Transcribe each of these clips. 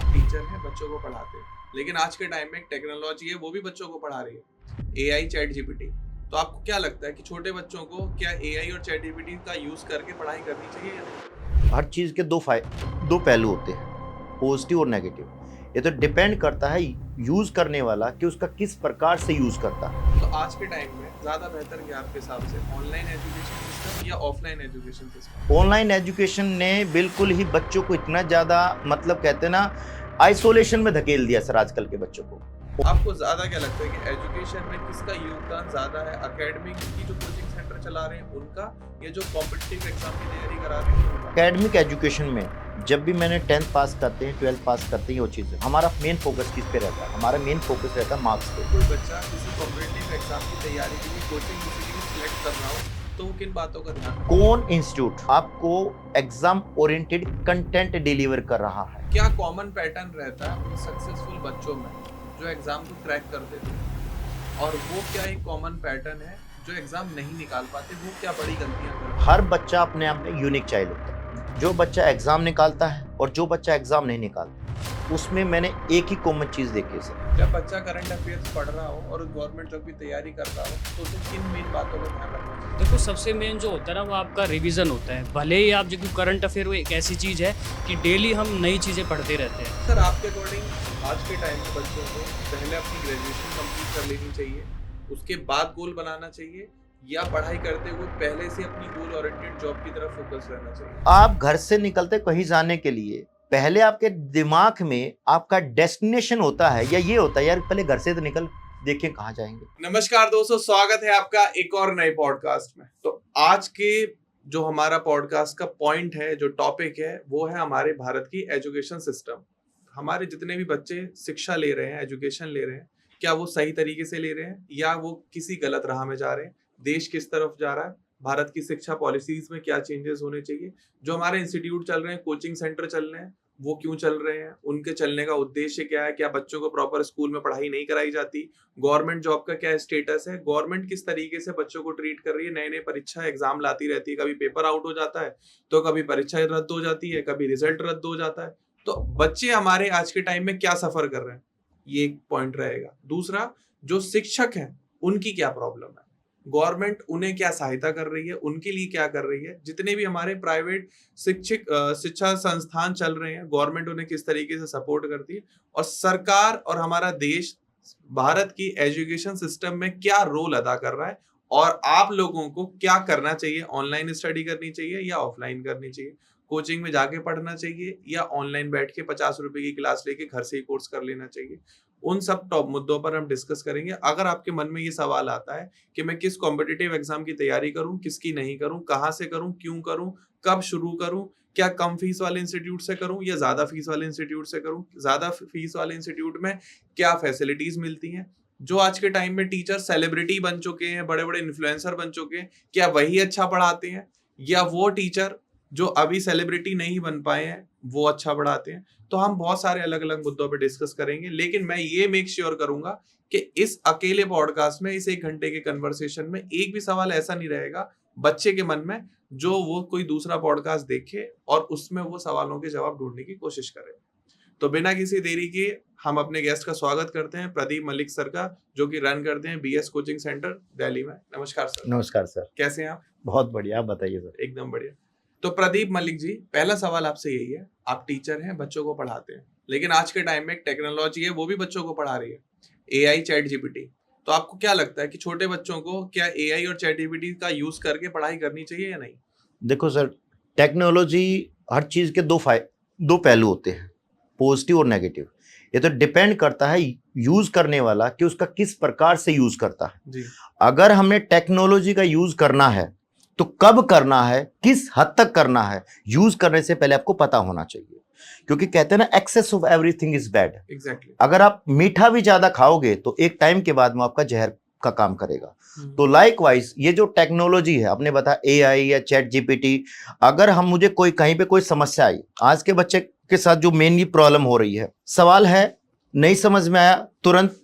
आप टीचर हैं, बच्चों को पढ़ाते हैं, लेकिन आज के टाइम में एक टेक्नोलॉजी है, वो भी बच्चों को पढ़ा रही है, एआई चैट जीपीटी। तो आपको क्या लगता है कि छोटे बच्चों को क्या एआई और चैट जीपीटी का यूज करके पढ़ाई करनी चाहिए या नहीं? हर चीज़ के दो पहलू होते हैं, पॉजिटिव और नेगेटिव। ये तो डिपेंड करता है यूज़ करने वाला कि उसका किस प्रकार से यूज़ करता है। तो आज के टाइम में ज़्यादा बेहतर क्या आपके हिसाब से, ऑनलाइन एजुकेशन सिस्टम या offline education system? Online education ने बिल्कुल ही बच्चों को इतना ज़्यादा मतलब कहते हैं ना आइसोलेशन में धकेल दिया सर आजकल के बच्चों को। आपको ज़्यादा क्या लगता है कि एजुकेशन में किसका योगदान ज़्यादा है, एकेडमिक की जो कोचिंग सेंटर चला रहे हैं उनका, या जो कॉम्पिटिटिव एग्जाम की तैयारी करा रहे हैं उनका? एकेडमिक एजुकेशन में जब भी मैंने 10th पास करते हैं 12th पास करते हैं वो चीज़ हमारा मेन फोकस किस पे रहता है? हमारा मेन फोकस रहता है मार्क्स पे। कोई बच्चा किसी कॉम्पिटिटिव एग्जाम की तैयारी के लिए कोचिंग बेसिकली सिलेक्ट कर रहा हो तो वो किन बातों का ध्यान रखे? कौन इंस्टीट्यूट आपको एग्जाम ओरिएंटेड कंटेंट डिलीवर कर रहा है? क्या कॉमन पैटर्न रहता है उन सक्सेसफुल बच्चों में जो एग्जाम को क्रैक कर देते हैं, और वो क्या एक कॉमन पैटर्न है जो एग्जाम नहीं निकाल पाते, वो क्या बड़ी गलतियां करते हैं? हर बच्चा अपने आप में यूनिक चाइल्ड होता है। जो बच्चा एग्जाम निकालता है और जो बच्चा एग्जाम नहीं निकालता, उसमें मैंने एक ही कॉमन चीज़ देखी है सर। जब बच्चा करंट अफेयर्स पढ़ रहा हो और गवर्नमेंट जॉब की तैयारी कर रहा हो तो उसे किन मेन बातों का ध्यान रखना चाहिए? देखो, सबसे मेन जो होता है ना वो आपका रिवीजन होता है। भले ही आप जो करंट अफेयर वो एक ऐसी चीज़ है कि डेली हम नई चीज़ें पढ़ते रहते हैं। सर, आपके अकॉर्डिंग आज के टाइम में बच्चों को पहले अपनी ग्रेजुएशन कंप्लीट कर लेनी चाहिए, उसके बाद गोल बनाना चाहिए, या पढ़ाई करते हुए पहले से अपनी गोल ओरिएंटेड जॉब की तरफ फोकस रहना चाहिए? आप घर से निकलते कहीं जाने के लिए पहले आपके दिमाग में आपका डेस्टिनेशन होता है या ये होता है यार पहले घर से तो निकल देखें कहाँ जाएंगे। नमस्कार दोस्तों, स्वागत है आपका एक और नए पॉडकास्ट में। तो आज के जो हमारा पॉडकास्ट का पॉइंट है, जो टॉपिक है, वो है हमारे भारत की एजुकेशन सिस्टम। हमारे जितने भी बच्चे शिक्षा ले रहे हैं, एजुकेशन ले रहे हैं, क्या वो सही तरीके से ले रहे हैं या वो किसी गलत राह में जा रहे हैं? देश किस तरफ जा रहा है? भारत की शिक्षा पॉलिसीज में क्या चेंजेस होने चाहिए? जो हमारे इंस्टीट्यूट चल रहे हैं, कोचिंग सेंटर चल रहे हैं, वो क्यों चल रहे हैं? उनके चलने का उद्देश्य क्या है? क्या बच्चों को प्रॉपर स्कूल में पढ़ाई नहीं कराई जाती? गवर्नमेंट जॉब का क्या स्टेटस है? गवर्नमेंट किस तरीके से बच्चों को ट्रीट कर रही है? नए नए परीक्षा एग्जाम लाती रहती है, कभी पेपर आउट हो जाता है तो कभी परीक्षा रद्द हो जाती है, कभी रिजल्ट रद्द हो जाता है। तो बच्चे हमारे आज के टाइम में क्या सफर कर रहे हैं, ये एक पॉइंट रहेगा। दूसरा, जो शिक्षक हैं उनकी क्या प्रॉब्लम है? गवर्नमेंट उन्हें क्या सहायता कर रही है, उनके लिए क्या कर रही है? जितने भी हमारे प्राइवेट शिक्षा संस्थान चल रहे हैं, गवर्नमेंट उन्हें किस तरीके से सपोर्ट करती है? और सरकार और हमारा देश भारत की एजुकेशन सिस्टम में क्या रोल अदा कर रहा है, और आप लोगों को क्या करना चाहिए? ऑनलाइन स्टडी करनी चाहिए या ऑफलाइन करनी चाहिए? कोचिंग में जाके पढ़ना चाहिए या ऑनलाइन बैठ के 50 रुपए की क्लास लेके घर से ही कोर्स कर लेना चाहिए? उन सब टॉप मुद्दों पर हम डिस्कस करेंगे। अगर आपके मन में ये सवाल आता है कि मैं किस कॉम्पिटिटिव एग्जाम की तैयारी करूं, किसकी नहीं करूं, कहां से करूं, क्यों करूं, कब शुरू करूं, क्या कम फीस वाले इंस्टीट्यूट से करूं या ज्यादा फीस वाले इंस्टीट्यूट से करूं, ज्यादा फीस वाले इंस्टीट्यूट में क्या फैसिलिटीज मिलती हैं? जो आज के टाइम में टीचर सेलिब्रिटी बन चुके हैं, बड़े बड़े इन्फ्लुएंसर बन चुके हैं, क्या वही अच्छा पढ़ाते हैं या वो टीचर जो अभी सेलिब्रिटी नहीं बन पाए हैं वो अच्छा पढ़ाते हैं? तो हम बहुत सारे अलग अलग मुद्दों पे डिस्कस करेंगे, लेकिन मैं ये मेक श्योर करूंगा कि इस अकेले पॉडकास्ट में, इस 1 घंटे के कन्वर्सेशन में एक भी सवाल ऐसा नहीं रहेगा बच्चे के मन में जो वो कोई दूसरा पॉडकास्ट देखे और उसमें वो सवालों के जवाब ढूंढने की कोशिश करे। तो बिना किसी देरी के हम अपने गेस्ट का स्वागत करते हैं, प्रदीप मलिक सर का, जो कि रन करते हैं बीएस कोचिंग सेंटर दिल्ली में। नमस्कार सर। नमस्कार सर। कैसे हैं आप? बहुत बढ़िया, आप बताइए सर। एकदम बढ़िया। तो प्रदीप मलिक जी, पहला सवाल आपसे यही है, आप टीचर हैं, बच्चों को पढ़ाते हैं, लेकिन आज के टाइम में एक टेक्नोलॉजी है, वो भी बच्चों को पढ़ा रही है, एआई चैट जीपीटी। तो आपको क्या लगता है कि छोटे बच्चों को क्या एआई और चैट जीपीटी का यूज करके पढ़ाई करनी चाहिए या नहीं? देखो सर, टेक्नोलॉजी हर चीज़ के दो पहलू होते हैं, पॉजिटिव और नेगेटिव। ये तो डिपेंड करता है यूज करने वाला कि उसका किस प्रकार से यूज करता है जी। अगर हमें टेक्नोलॉजी का यूज करना है तो कब करना है, किस हद तक करना है, यूज करने से पहले आपको पता होना चाहिए। क्योंकि कहते हैं ना, excess of everything is bad. Exactly. अगर आप मीठा भी ज्यादा खाओगे तो एक टाइम के बाद में आपका जहर का काम करेगा। तो लाइकवाइज ये जो टेक्नोलॉजी है, आपने बताया एआई या चैट जीपीटी, अगर हम मुझे कोई कहीं पे कोई समस्या आई, आज के बच्चे के साथ जो मेनली प्रॉब्लम हो रही है, सवाल है नहीं समझ में आया, तुरंत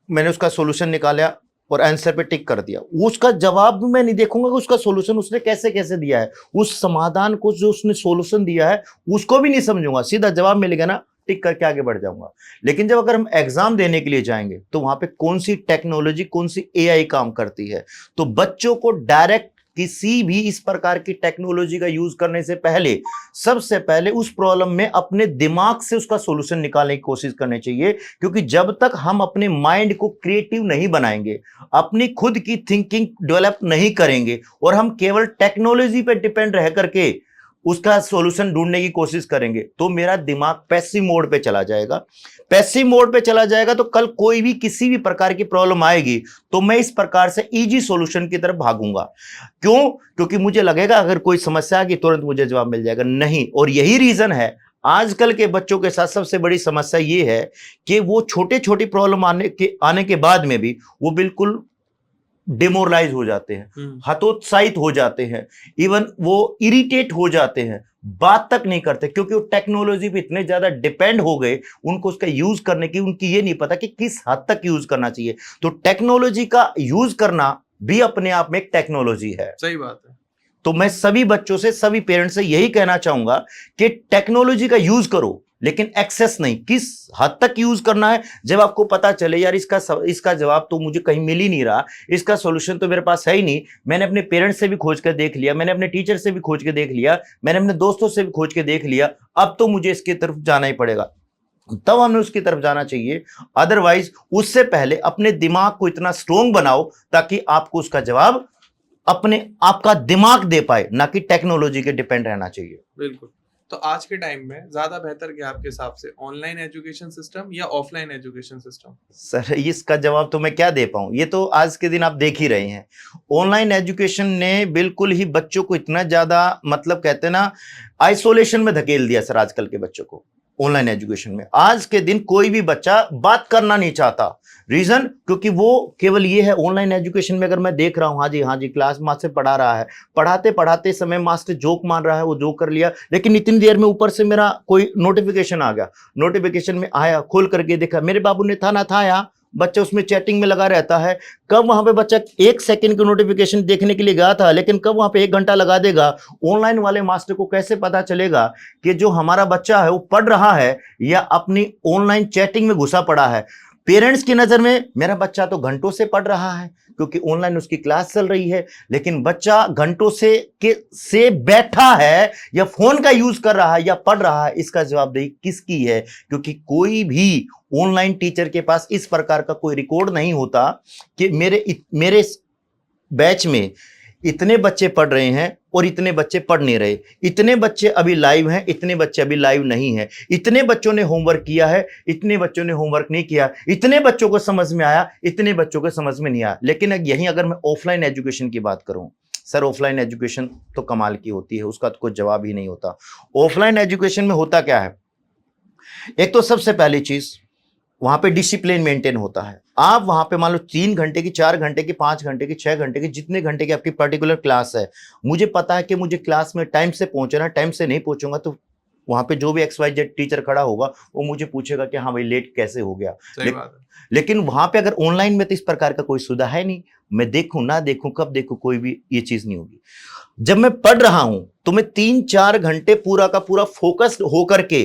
मैंने उसका सोल्यूशन निकाला और आंसर पे टिक कर दिया। उसका जवाब भी मैं नहीं देखूंगा कि उसका सोल्यूशन उसने कैसे कैसे दिया है, उस समाधान को जो उसने सोल्यूशन दिया है उसको भी नहीं समझूंगा। सीधा जवाब मिलेगा ना, टिक करके आगे बढ़ जाऊंगा। लेकिन जब अगर हम एग्जाम देने के लिए जाएंगे तो वहां पे कौन सी टेक्नोलॉजी, कौन सी एआई काम करती है, तो बच्चों को डायरेक्ट किसी भी इस प्रकार की टेक्नोलॉजी का यूज करने से पहले सबसे पहले उस प्रॉब्लम में अपने दिमाग से उसका सॉल्यूशन निकालने की कोशिश करनी चाहिए। क्योंकि जब तक हम अपने माइंड को क्रिएटिव नहीं बनाएंगे, अपनी खुद की थिंकिंग डेवलप नहीं करेंगे और हम केवल टेक्नोलॉजी पे डिपेंड रह करके उसका सॉल्यूशन ढूंढने की कोशिश करेंगे, तो मेरा दिमाग पैसिव मोड पे चला जाएगा। पैसिव मोड पे चला जाएगा तो कल कोई भी किसी भी प्रकार की प्रॉब्लम आएगी तो मैं इस प्रकार से इजी सॉल्यूशन की तरफ भागूंगा। क्यों? क्योंकि मुझे लगेगा अगर कोई समस्या आएगी तुरंत मुझे जवाब मिल जाएगा। नहीं, और यही रीजन है आजकल के बच्चों के साथ सबसे बड़ी समस्या ये है कि वो छोटे छोटी प्रॉब्लम आने के बाद में भी वो बिल्कुल डिमोरलाइज हो जाते हैं, हतोत्साहित हो जाते हैं, इवन वो इरिटेट हो जाते हैं, बात तक नहीं करते, क्योंकि वो टेक्नोलॉजी पे इतने ज्यादा डिपेंड हो गए, उनको उसका यूज करने की उनकी ये नहीं पता कि किस हद तक यूज करना चाहिए। तो टेक्नोलॉजी का यूज करना भी अपने आप में एक टेक्नोलॉजी है। सही बात है। तो मैं सभी बच्चों से, सभी पेरेंट्स से यही कहना चाहूंगा कि टेक्नोलॉजी का यूज करो, लेकिन एक्सेस नहीं। किस हद तक यूज करना है, जब आपको पता चले यार इसका जवाब तो मुझे कहीं मिल ही नहीं रहा, इसका सॉल्यूशन तो मेरे पास है ही नहीं, मैंने अपने पेरेंट्स से भी खोज कर देख लिया, मैंने अपने टीचर से भी खोज के देख लिया, मैंने अपने दोस्तों से भी खोज के देख लिया, अब तो मुझे इसकी तरफ जाना ही पड़ेगा, तब हमें उसकी तरफ जाना चाहिए। अदरवाइज उससे पहले अपने दिमाग को इतना स्ट्रोंग बनाओ ताकि आपको उसका जवाब आपका दिमाग दे पाए, ना कि टेक्नोलॉजी के डिपेंड रहना चाहिए। बिल्कुल। तो आज के टाइम में ज्यादा बेहतर क्या आपके हिसाब से, ऑनलाइन एजुकेशन सिस्टम या ऑफलाइन एजुकेशन सिस्टम? सर इसका जवाब तो मैं क्या दे पाऊं, ये तो आज के दिन आप देख ही रहे हैं। ऑनलाइन एजुकेशन ने बिल्कुल ही बच्चों को इतना ज्यादा, मतलब कहते हैं ना, आइसोलेशन में धकेल दिया सर आजकल के बच्चों को। ऑनलाइन एजुकेशन में आज के दिन कोई भी बच्चा बात करना नहीं चाहता। रीजन, क्योंकि वो केवल ये है, ऑनलाइन एजुकेशन में अगर मैं देख रहा हूँ हाँ जी क्लास मास्टर पढ़ा रहा है, पढ़ाते पढ़ाते समय मास्टर जोक मार रहा है, वो जोक कर लिया, लेकिन इतनी देर में ऊपर से मेरा कोई नोटिफिकेशन आ गया, नोटिफिकेशन में आया, खोल करके देखा मेरे बाबू ने था ना था यहाँ, बच्चा उसमें चैटिंग में लगा रहता है। कब वहां पे बच्चा 1 सेकंड की नोटिफिकेशन देखने के लिए गया था, लेकिन कब वहां पे 1 घंटा लगा देगा। ऑनलाइन वाले मास्टर को कैसे पता चलेगा कि जो हमारा बच्चा है वो पढ़ रहा है या अपनी ऑनलाइन चैटिंग में घुसा पड़ा है? पेरेंट्स की नजर में मेरा बच्चा तो घंटों से पढ़ रहा है क्योंकि ऑनलाइन उसकी क्लास चल रही है, लेकिन बच्चा घंटों से बैठा है या फोन का यूज कर रहा है या पढ़ रहा है, इसका जवाबदेही किसकी है? क्योंकि कोई भी ऑनलाइन टीचर के पास इस प्रकार का कोई रिकॉर्ड नहीं होता कि मेरे बैच में इतने बच्चे पढ़ रहे हैं और इतने बच्चे पढ़ नहीं रहे, इतने बच्चे अभी लाइव हैं, इतने बच्चे अभी लाइव नहीं हैं, इतने बच्चों ने होमवर्क किया है, इतने बच्चों ने होमवर्क नहीं किया, इतने बच्चों को समझ में आया, इतने बच्चों को समझ में नहीं आया। लेकिन यहीं अगर मैं ऑफलाइन एजुकेशन की बात करूं, सर ऑफलाइन एजुकेशन तो कमाल की होती है, उसका तो कोई जवाब ही नहीं होता। ऑफलाइन एजुकेशन में होता क्या है, एक तो सबसे पहली चीज वहां पे डिसिप्लिन मेंटेन होता है। आप वहां पे मान लो 3 घंटे की, 4 घंटे की, 5 घंटे की, 6 घंटे की, जितने घंटे की आपकी पर्टिकुलर क्लास है, मुझे पता है कि मुझे क्लास में टाइम से पहुंचना, टाइम से नहीं पहुंचूंगा तो वहां पे जो भी XYZ टीचर खड़ा होगा वो मुझे पूछेगा कि हाँ भाई लेट कैसे हो गया। लेकिन वहां पे अगर ऑनलाइन में तो इस प्रकार का कोई सुविधा है नहीं, मैं देखूं ना देखूं, कब देखूं, कोई भी ये चीज नहीं होगी। जब मैं पढ़ रहा हूं तो मैं 3-4 घंटे पूरा का पूरा फोकस होकर के,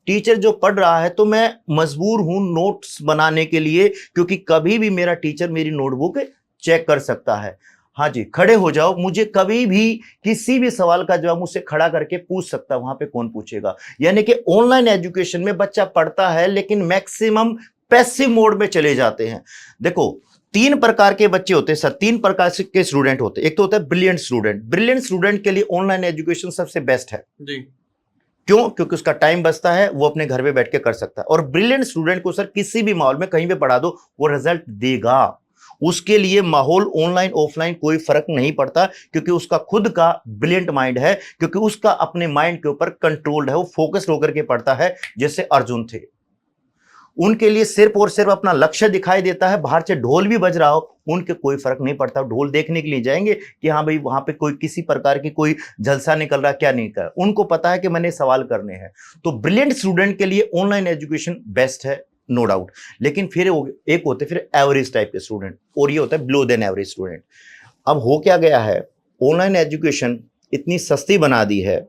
टीचर जो पढ़ रहा है तो मैं मजबूर हूं नोट्स बनाने के लिए, क्योंकि कभी भी मेरा टीचर मेरी नोटबुक चेक कर सकता है। हाँ जी, खड़े हो जाओ, मुझे कभी भी किसी भी सवाल का जवाब मुझसे खड़ा करके पूछ सकता, वहां पे कौन पूछेगा। यानी कि ऑनलाइन एजुकेशन में बच्चा पढ़ता है लेकिन मैक्सिमम पैसिव मोड में चले जाते हैं। देखो 3 प्रकार के बच्चे होते हैं सर, 3 प्रकार के स्टूडेंट होते हैं। एक तो होता है ब्रिलियंट स्टूडेंट। ब्रिलियंट स्टूडेंट के लिए ऑनलाइन एजुकेशन सबसे बेस्ट है जी। क्यों? क्योंकि उसका टाइम बचता है, वो अपने घर पे बैठ के कर सकता है। और ब्रिलियंट स्टूडेंट को सर किसी भी माहौल में कहीं पे पढ़ा दो वो रिजल्ट देगा। उसके लिए माहौल ऑनलाइन ऑफलाइन कोई फर्क नहीं पड़ता, क्योंकि उसका खुद का ब्रिलियंट माइंड है, क्योंकि उसका अपने माइंड के ऊपर कंट्रोल्ड है, वो फोकस्ड होकर के पढ़ता है। जैसे अर्जुन थे, उनके लिए सिर्फ और सिर्फ अपना लक्ष्य दिखाई देता है, बाहर से ढोल भी बज रहा हो उनके कोई फर्क नहीं पड़ता। ढोल देखने के लिए जाएंगे कि हाँ भाई वहां पे कोई किसी प्रकार की कोई जलसा निकल रहा क्या नहीं कर, उनको पता है कि मैंने सवाल करने हैं। तो ब्रिलियंट स्टूडेंट के लिए ऑनलाइन एजुकेशन बेस्ट है, नो डाउट। लेकिन फिर एक होते फिर एवरेज टाइप के स्टूडेंट, और ये होता है बिलो देन एवरेज स्टूडेंट। अब हो क्या गया है, ऑनलाइन एजुकेशन इतनी सस्ती बना दी है,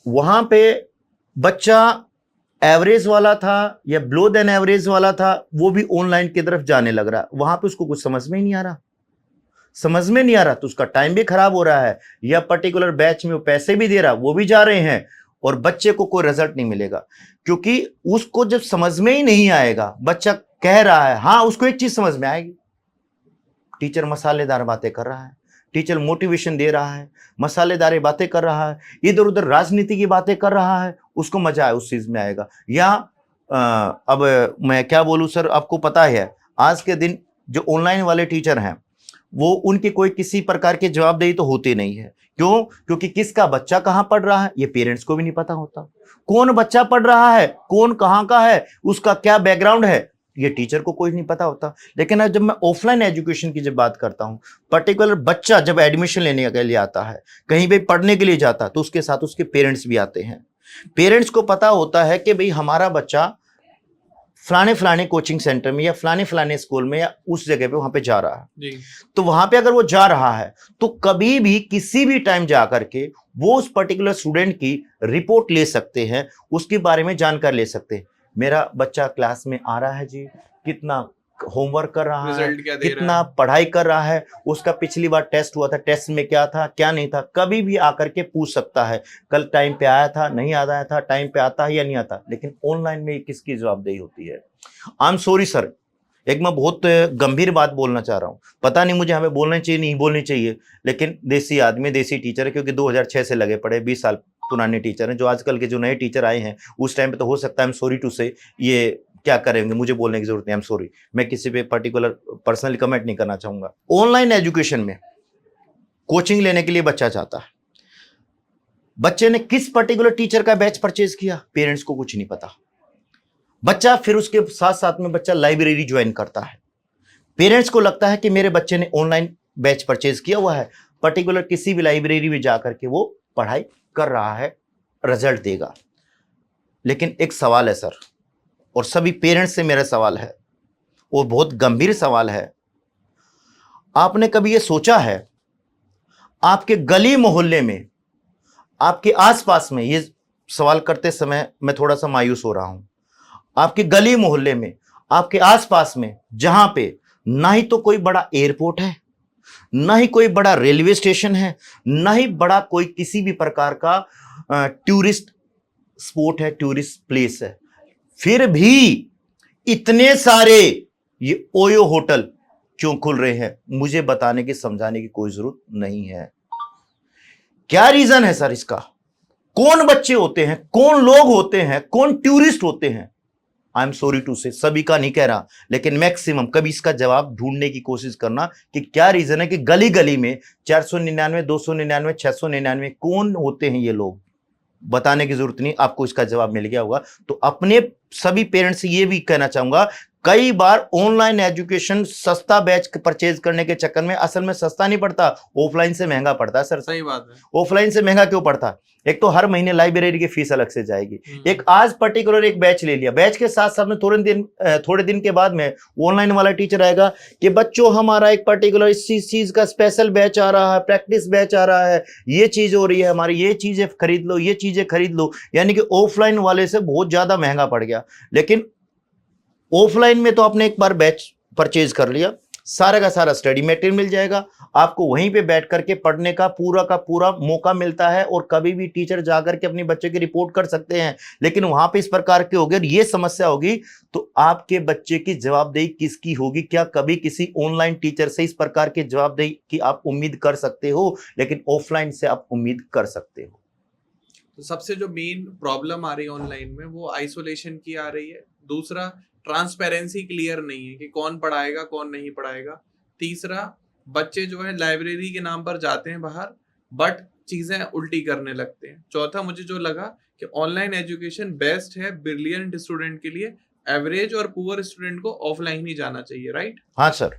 वहां पे बच्चा एवरेज वाला था या बिलो देन एवरेज वाला था, वो भी ऑनलाइन की तरफ जाने लग रहा है। वहां पे उसको कुछ समझ में ही नहीं आ रहा, समझ में नहीं आ रहा, तो उसका टाइम भी खराब हो रहा है, या पर्टिकुलर बैच में वो पैसे भी दे रहा, वो भी जा रहे हैं, और बच्चे को कोई रिजल्ट नहीं मिलेगा। क्योंकि उसको जब समझ में ही नहीं आएगा, बच्चा कह रहा है, हाँ उसको एक चीज समझ में आएगी, टीचर मसालेदार बातें कर रहा है, टीचर मोटिवेशन दे रहा है, मसालेदार बातें कर रहा है, इधर उधर राजनीति की बातें कर रहा है, उसको मजा है, उस चीज में आएगा। या अब मैं क्या बोलूं सर, आपको पता है आज के दिन जो ऑनलाइन वाले टीचर हैं, वो उनकी कोई किसी प्रकार की जवाबदेही तो होती नहीं है। क्यों? क्योंकि किसका बच्चा कहां पढ़ रहा है ये पेरेंट्स को भी नहीं पता होता, कौन बच्चा पढ़ रहा है, कौन कहां का है, उसका क्या बैकग्राउंड है, ये टीचर को कोई नहीं पता होता। लेकिन अब जब मैं ऑफलाइन एजुकेशन की जब बात करता हूं, पर्टिकुलर बच्चा जब एडमिशन लेने के लिए आता है, कहीं भी पढ़ने के लिए जाता है, तो उसके साथ उसके पेरेंट्स भी आते हैं। पेरेंट्स को पता होता है कि भाई हमारा बच्चा फलाने फलाने कोचिंग सेंटर में या फलाने फलाने स्कूल में या उस जगह पे वहां पे जा रहा है जी। तो वहां पे अगर वो जा रहा है तो कभी भी किसी भी टाइम जा करके वो उस पर्टिकुलर स्टूडेंट की रिपोर्ट ले सकते हैं, उसके बारे में जानकारी ले सकते हैं। मेरा बच्चा क्लास में आ रहा है जी, कितना होमवर्क कर रहा है, रिजल्ट क्या दे रहा कितना है, पढ़ाई कर रहा है, उसका पिछली बार टेस्ट हुआ था, टेस्ट में क्या था क्या नहीं था, कभी भी आकर के पूछ सकता है। कल टाइम पे आया था नहीं आया था, टाइम पे आता है या नहीं आता। लेकिन ऑनलाइन में किसकी जवाबदेही होती है? आई एम सॉरी सर, एक मैं बहुत गंभीर बात बोलना चाह रहा हूँ, पता नहीं मुझे हमें बोलना चाहिए नहीं बोलनी चाहिए, लेकिन देसी आदमी देसी टीचर है, क्योंकि 2006 से लगे पड़े, 20 साल पुराने टीचर हैं। जो आजकल के जो नए टीचर आए हैं उस टाइम पे तो हो सकता है, आई एम सॉरी टू से, ये क्या करेंगे, मुझे बोलने की जरूरत नहीं, आई एम सॉरी, मैं किसी पे पर्टिकुलर पर्सनली कमेंट नहीं करना चाहूंगा। ऑनलाइन एजुकेशन में कोचिंग लेने के लिए बच्चा चाहता है, बच्चे ने किस पर्टिकुलर टीचर का बैच परचेज किया, पेरेंट्स को कुछ नहीं पता। बच्चा फिर उसके साथ साथ में बच्चा लाइब्रेरी ज्वाइन करता है, पेरेंट्स को लगता है कि मेरे बच्चे ने ऑनलाइन बैच परचेज किया हुआ है, पर्टिकुलर किसी भी लाइब्रेरी में जाकर के वो पढ़ाई कर रहा है, रिजल्ट देगा। लेकिन एक सवाल है सर, और सभी पेरेंट्स से मेरा सवाल है, वो बहुत गंभीर सवाल है। आपने कभी ये सोचा है, आपके गली मोहल्ले में, आपके आसपास में, ये सवाल करते समय मैं थोड़ा सा मायूस हो रहा हूं, आपके गली मोहल्ले में, आपके आसपास में, जहां पे ना ही तो कोई बड़ा एयरपोर्ट है, ना ही कोई बड़ा रेलवे स्टेशन है, ना ही बड़ा कोई किसी भी प्रकार का टूरिस्ट स्पॉट है, टूरिस्ट प्लेस है, फिर भी इतने सारे ये ओयो होटल क्यों खुल रहे हैं? मुझे बताने की समझाने की कोई जरूरत नहीं है। क्या रीजन है सर इसका? कौन बच्चे होते हैं, कौन लोग होते हैं, कौन टूरिस्ट होते हैं? आई एम सॉरी टू से, सभी का नहीं कह रहा, लेकिन मैक्सिमम कभी इसका जवाब ढूंढने की कोशिश करना कि क्या रीजन है कि गली गली में 499, 299, 699 कौन होते हैं ये लोग? बताने की जरूरत नहीं, आपको इसका जवाब मिल गया होगा। तो अपने सभी पेरेंट्स से ये भी कहना चाहूंगा, कई बार ऑनलाइन एजुकेशन सस्ता बैच परचेज करने के चक्कर में असल में सस्ता नहीं पड़ता, ऑफलाइन से महंगा पड़ता है सर। सही बात है। ऑफलाइन से महंगा क्यों पड़ता है? एक तो हर महीने लाइब्रेरी की फीस अलग से जाएगी, एक आज पर्टिकुलर एक बैच ले लिया, बैच के साथ साथ में थोड़े दिन के बाद में ऑनलाइन वाला टीचर आएगा कि बच्चों हमारा एक पर्टिकुलर इस चीज का स्पेशल बैच आ रहा है, प्रैक्टिस बैच आ रहा है, ये चीज हो रही है हमारी, ये चीजें खरीद लो, ये चीजें खरीद लो। यानी कि ऑफलाइन वाले से बहुत ज्यादा महंगा पड़ गया। लेकिन ऑफलाइन में तो आपने एक बार बैच परचेज कर लिया, सारा का सारा स्टडी मटेरियल मिल जाएगा, आपको वहीं पे बैठ करके पढ़ने का पूरा मौका मिलता है, और कभी भी टीचर जाकर के अपने बच्चे की रिपोर्ट कर सकते हैं। लेकिन वहां पे इस प्रकार के होगी, ये समस्या होगी, तो आपके बच्चे की जवाबदेही किसकी होगी? क्या कभी किसी ऑनलाइन टीचर से इस प्रकार की जवाबदेही की आप उम्मीद कर सकते हो? लेकिन ऑफलाइन से आप उम्मीद कर सकते हो। तो सबसे जो मेन प्रॉब्लम आ रही है ऑनलाइन में, वो आइसोलेशन की आ रही है। दूसरा, ट्रांसपेरेंसी क्लियर नहीं है कि कौन पढ़ाएगा कौन नहीं पढ़ाएगा। तीसरा, बच्चे जो है लाइब्रेरी के नाम पर जाते हैं बाहर, बट चीजें उल्टी करने लगते हैं। चौथा, मुझे जो लगा कि ऑनलाइन एजुकेशन बेस्ट है ब्रिलियंट स्टूडेंट के लिए, एवरेज और पुअर स्टूडेंट को ऑफलाइन ही जाना चाहिए, राइट? हाँ सर,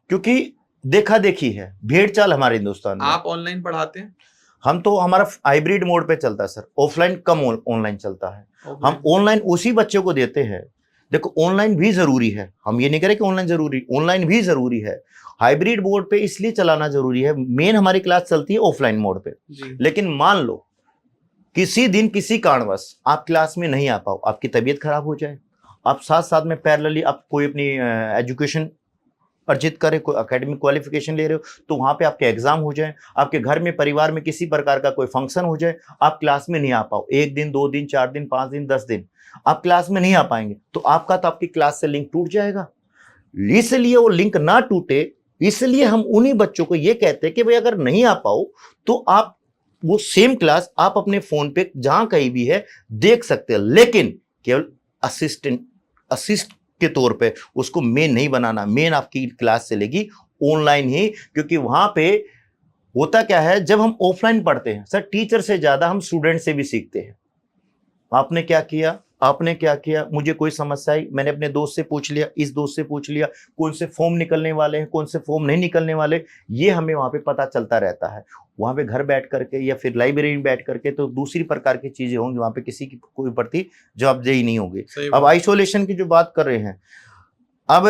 क्योंकि देखा देखी है, भेड़ चाल हमारे हिंदुस्तान में। आप ऑनलाइन पढ़ाते हैं? हम तो, हमारा हाइब्रिड मोड पे चलता है सर, ऑफलाइन कम ऑनलाइन चलता है। हम ऑनलाइन उसी बच्चों को देते हैं। देखो ऑनलाइन भी जरूरी है, हम ये नहीं कह रहे कि ऑनलाइन भी जरूरी है। हाइब्रिड मोड पे इसलिए चलाना जरूरी है, मेन हमारी क्लास चलती है ऑफलाइन मोड पे। लेकिन मान लो किसी दिन किसी कारणवश आप क्लास में नहीं आ पाओ, आपकी तबीयत खराब हो जाए, आप साथ साथ में पैरेलली आप कोई अपनी एजुकेशन अर्जित करें, कोई एकेडमिक क्वालिफिकेशन ले रहे हो, तो वहां पे आपके एग्जाम हो जाए, आपके घर में परिवार में किसी प्रकार का कोई फंक्शन हो जाए, आप क्लास में नहीं आ पाओ, 1 दिन 2 दिन 4 दिन 5 दिन 10 दिन आप क्लास में नहीं आ पाएंगे, तो आपका तो आपकी क्लास से लिंक टूट जाएगा। इसलिए वो लिंक ना टूटे, इसलिए हम उन्हीं बच्चों को ये कहते हैं कि भाई अगर नहीं आ पाओ तो आप वो सेम क्लास आप अपने फोन पे जहां कहीं भी है देख सकते हैं, लेकिन केवल असिस्ट के तौर पे उसको मेन नहीं बनाना। मेन आपकी क्लास चलेगी ऑनलाइन ही, क्योंकि वहां पे होता क्या है, जब हम ऑफलाइन पढ़ते हैं सर, टीचर से ज्यादा हम स्टूडेंट से भी सीखते हैं। आपने क्या किया, आपने क्या किया, मुझे कोई समस्या आई, मैंने अपने दोस्त से पूछ लिया, इस दोस्त से पूछ लिया, कौन से फॉर्म निकलने वाले हैं, कौन से फॉर्म नहीं निकलने वाले, ये हमें वहां पे पता चलता रहता है। वहां पे घर बैठ करके या फिर लाइब्रेरी में बैठ करके तो दूसरी प्रकार की चीजें होंगी, वहां पे किसी की कोई प्रति जवाबदेही नहीं होगी। अब आइसोलेशन की जो बात कर रहे हैं, अब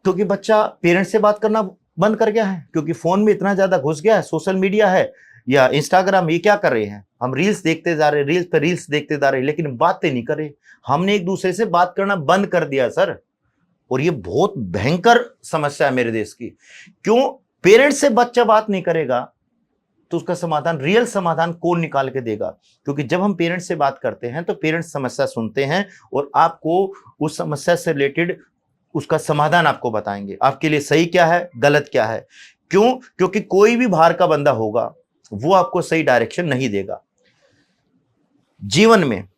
क्योंकि बच्चा पेरेंट्स से बात करना बंद कर गया है, क्योंकि फोन में इतना ज्यादा घुस गया है, सोशल मीडिया है या इंस्टाग्राम, ये क्या कर रहे हैं, हम रील्स देखते जा रहे हैं, रील्स पे रील्स देखते जा रहे हैं, लेकिन बातें नहीं कर रहे। हमने एक दूसरे से बात करना बंद कर दिया सर, और ये बहुत भयंकर समस्या है मेरे देश की। क्यों? पेरेंट्स से बच्चा बात नहीं करेगा तो उसका समाधान, रियल समाधान कौन निकाल के देगा? क्योंकि जब हम पेरेंट्स से बात करते हैं तो पेरेंट्स समस्या सुनते हैं और आपको उस समस्या से रिलेटेड उसका समाधान आपको बताएंगे, आपके लिए सही क्या है, गलत क्या है। क्यों? क्योंकि कोई भी बाहर का बंदा होगा वो आपको सही डायरेक्शन नहीं देगा। जीवन में,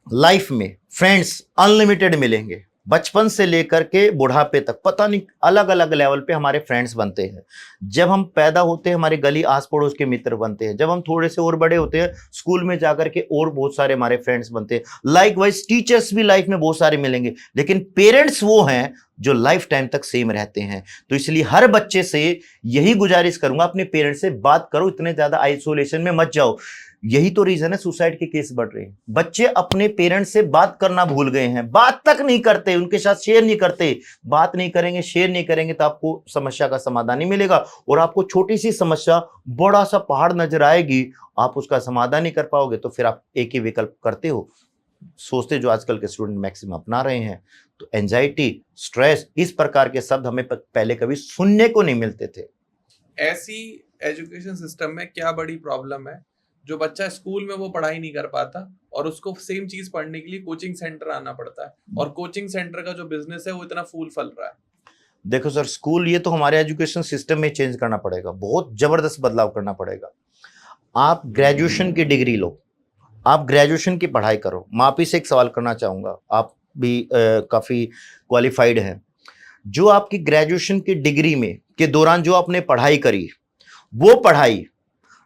लाइफ में फ्रेंड्स अनलिमिटेड मिलेंगे, बचपन से लेकर के बुढ़ापे तक, पता नहीं अलग अलग लेवल पे हमारे फ्रेंड्स बनते हैं। जब हम पैदा होते हैं हमारे गली आस पड़ोस के मित्र बनते हैं, जब हम थोड़े से और बड़े होते हैं स्कूल में जाकर के और बहुत सारे हमारे फ्रेंड्स बनते हैं। लाइकवाइज टीचर्स भी लाइफ में बहुत सारे मिलेंगे, लेकिन पेरेंट्स वो हैं जो लाइफ टाइम तक सेम रहते हैं। तो इसलिए हर बच्चे से यही गुजारिश करूंगा, अपने पेरेंट्स से बात करो, इतने ज्यादा आइसोलेशन में मत जाओ। यही तो रीजन है सुसाइड के केस बढ़ रहे हैं। बच्चे अपने पेरेंट्स से बात करना भूल गए हैं, बात तक नहीं करते, उनके साथ शेयर नहीं करते। बात नहीं करेंगे, शेयर नहीं करेंगे तो आपको समस्या का समाधान नहीं मिलेगा, और आपको छोटी सी समस्या बड़ा सा पहाड़ नजर आएगी, आप उसका समाधान नहीं कर पाओगे। तो फिर आप एक ही विकल्प करते हो, सोचते जो आजकल के स्टूडेंट मैक्सिमम अपना रहे हैं। तो एंजाइटी, स्ट्रेस, इस प्रकार के शब्द हमें पहले कभी सुनने को नहीं मिलते थे। ऐसी एजुकेशन सिस्टम में क्या बड़ी प्रॉब्लम है जो बच्चा स्कूल में वो पढ़ाई नहीं कर पाता और उसको सेम चीज पढ़ने के लिए कोचिंग सेंटर आना पड़ता है, और कोचिंग सेंटर का जो बिजनेस है वो इतना फूल फल रहा है। देखो सर, स्कूल ये तो हमारे एजुकेशन सिस्टम में चेंज करना पड़ेगा, बहुत जबरदस्त बदलाव करना पड़ेगा। आप ग्रेजुएशन की डिग्री लो, आप ग्रेजुएशन की पढ़ाई करो। मैं आप ही से एक सवाल करना चाहूंगा, आप भी काफी क्वालिफाइड हैं। जो आपकी ग्रेजुएशन की डिग्री में के दौरान जो आपने पढ़ाई करी, वो पढ़ाई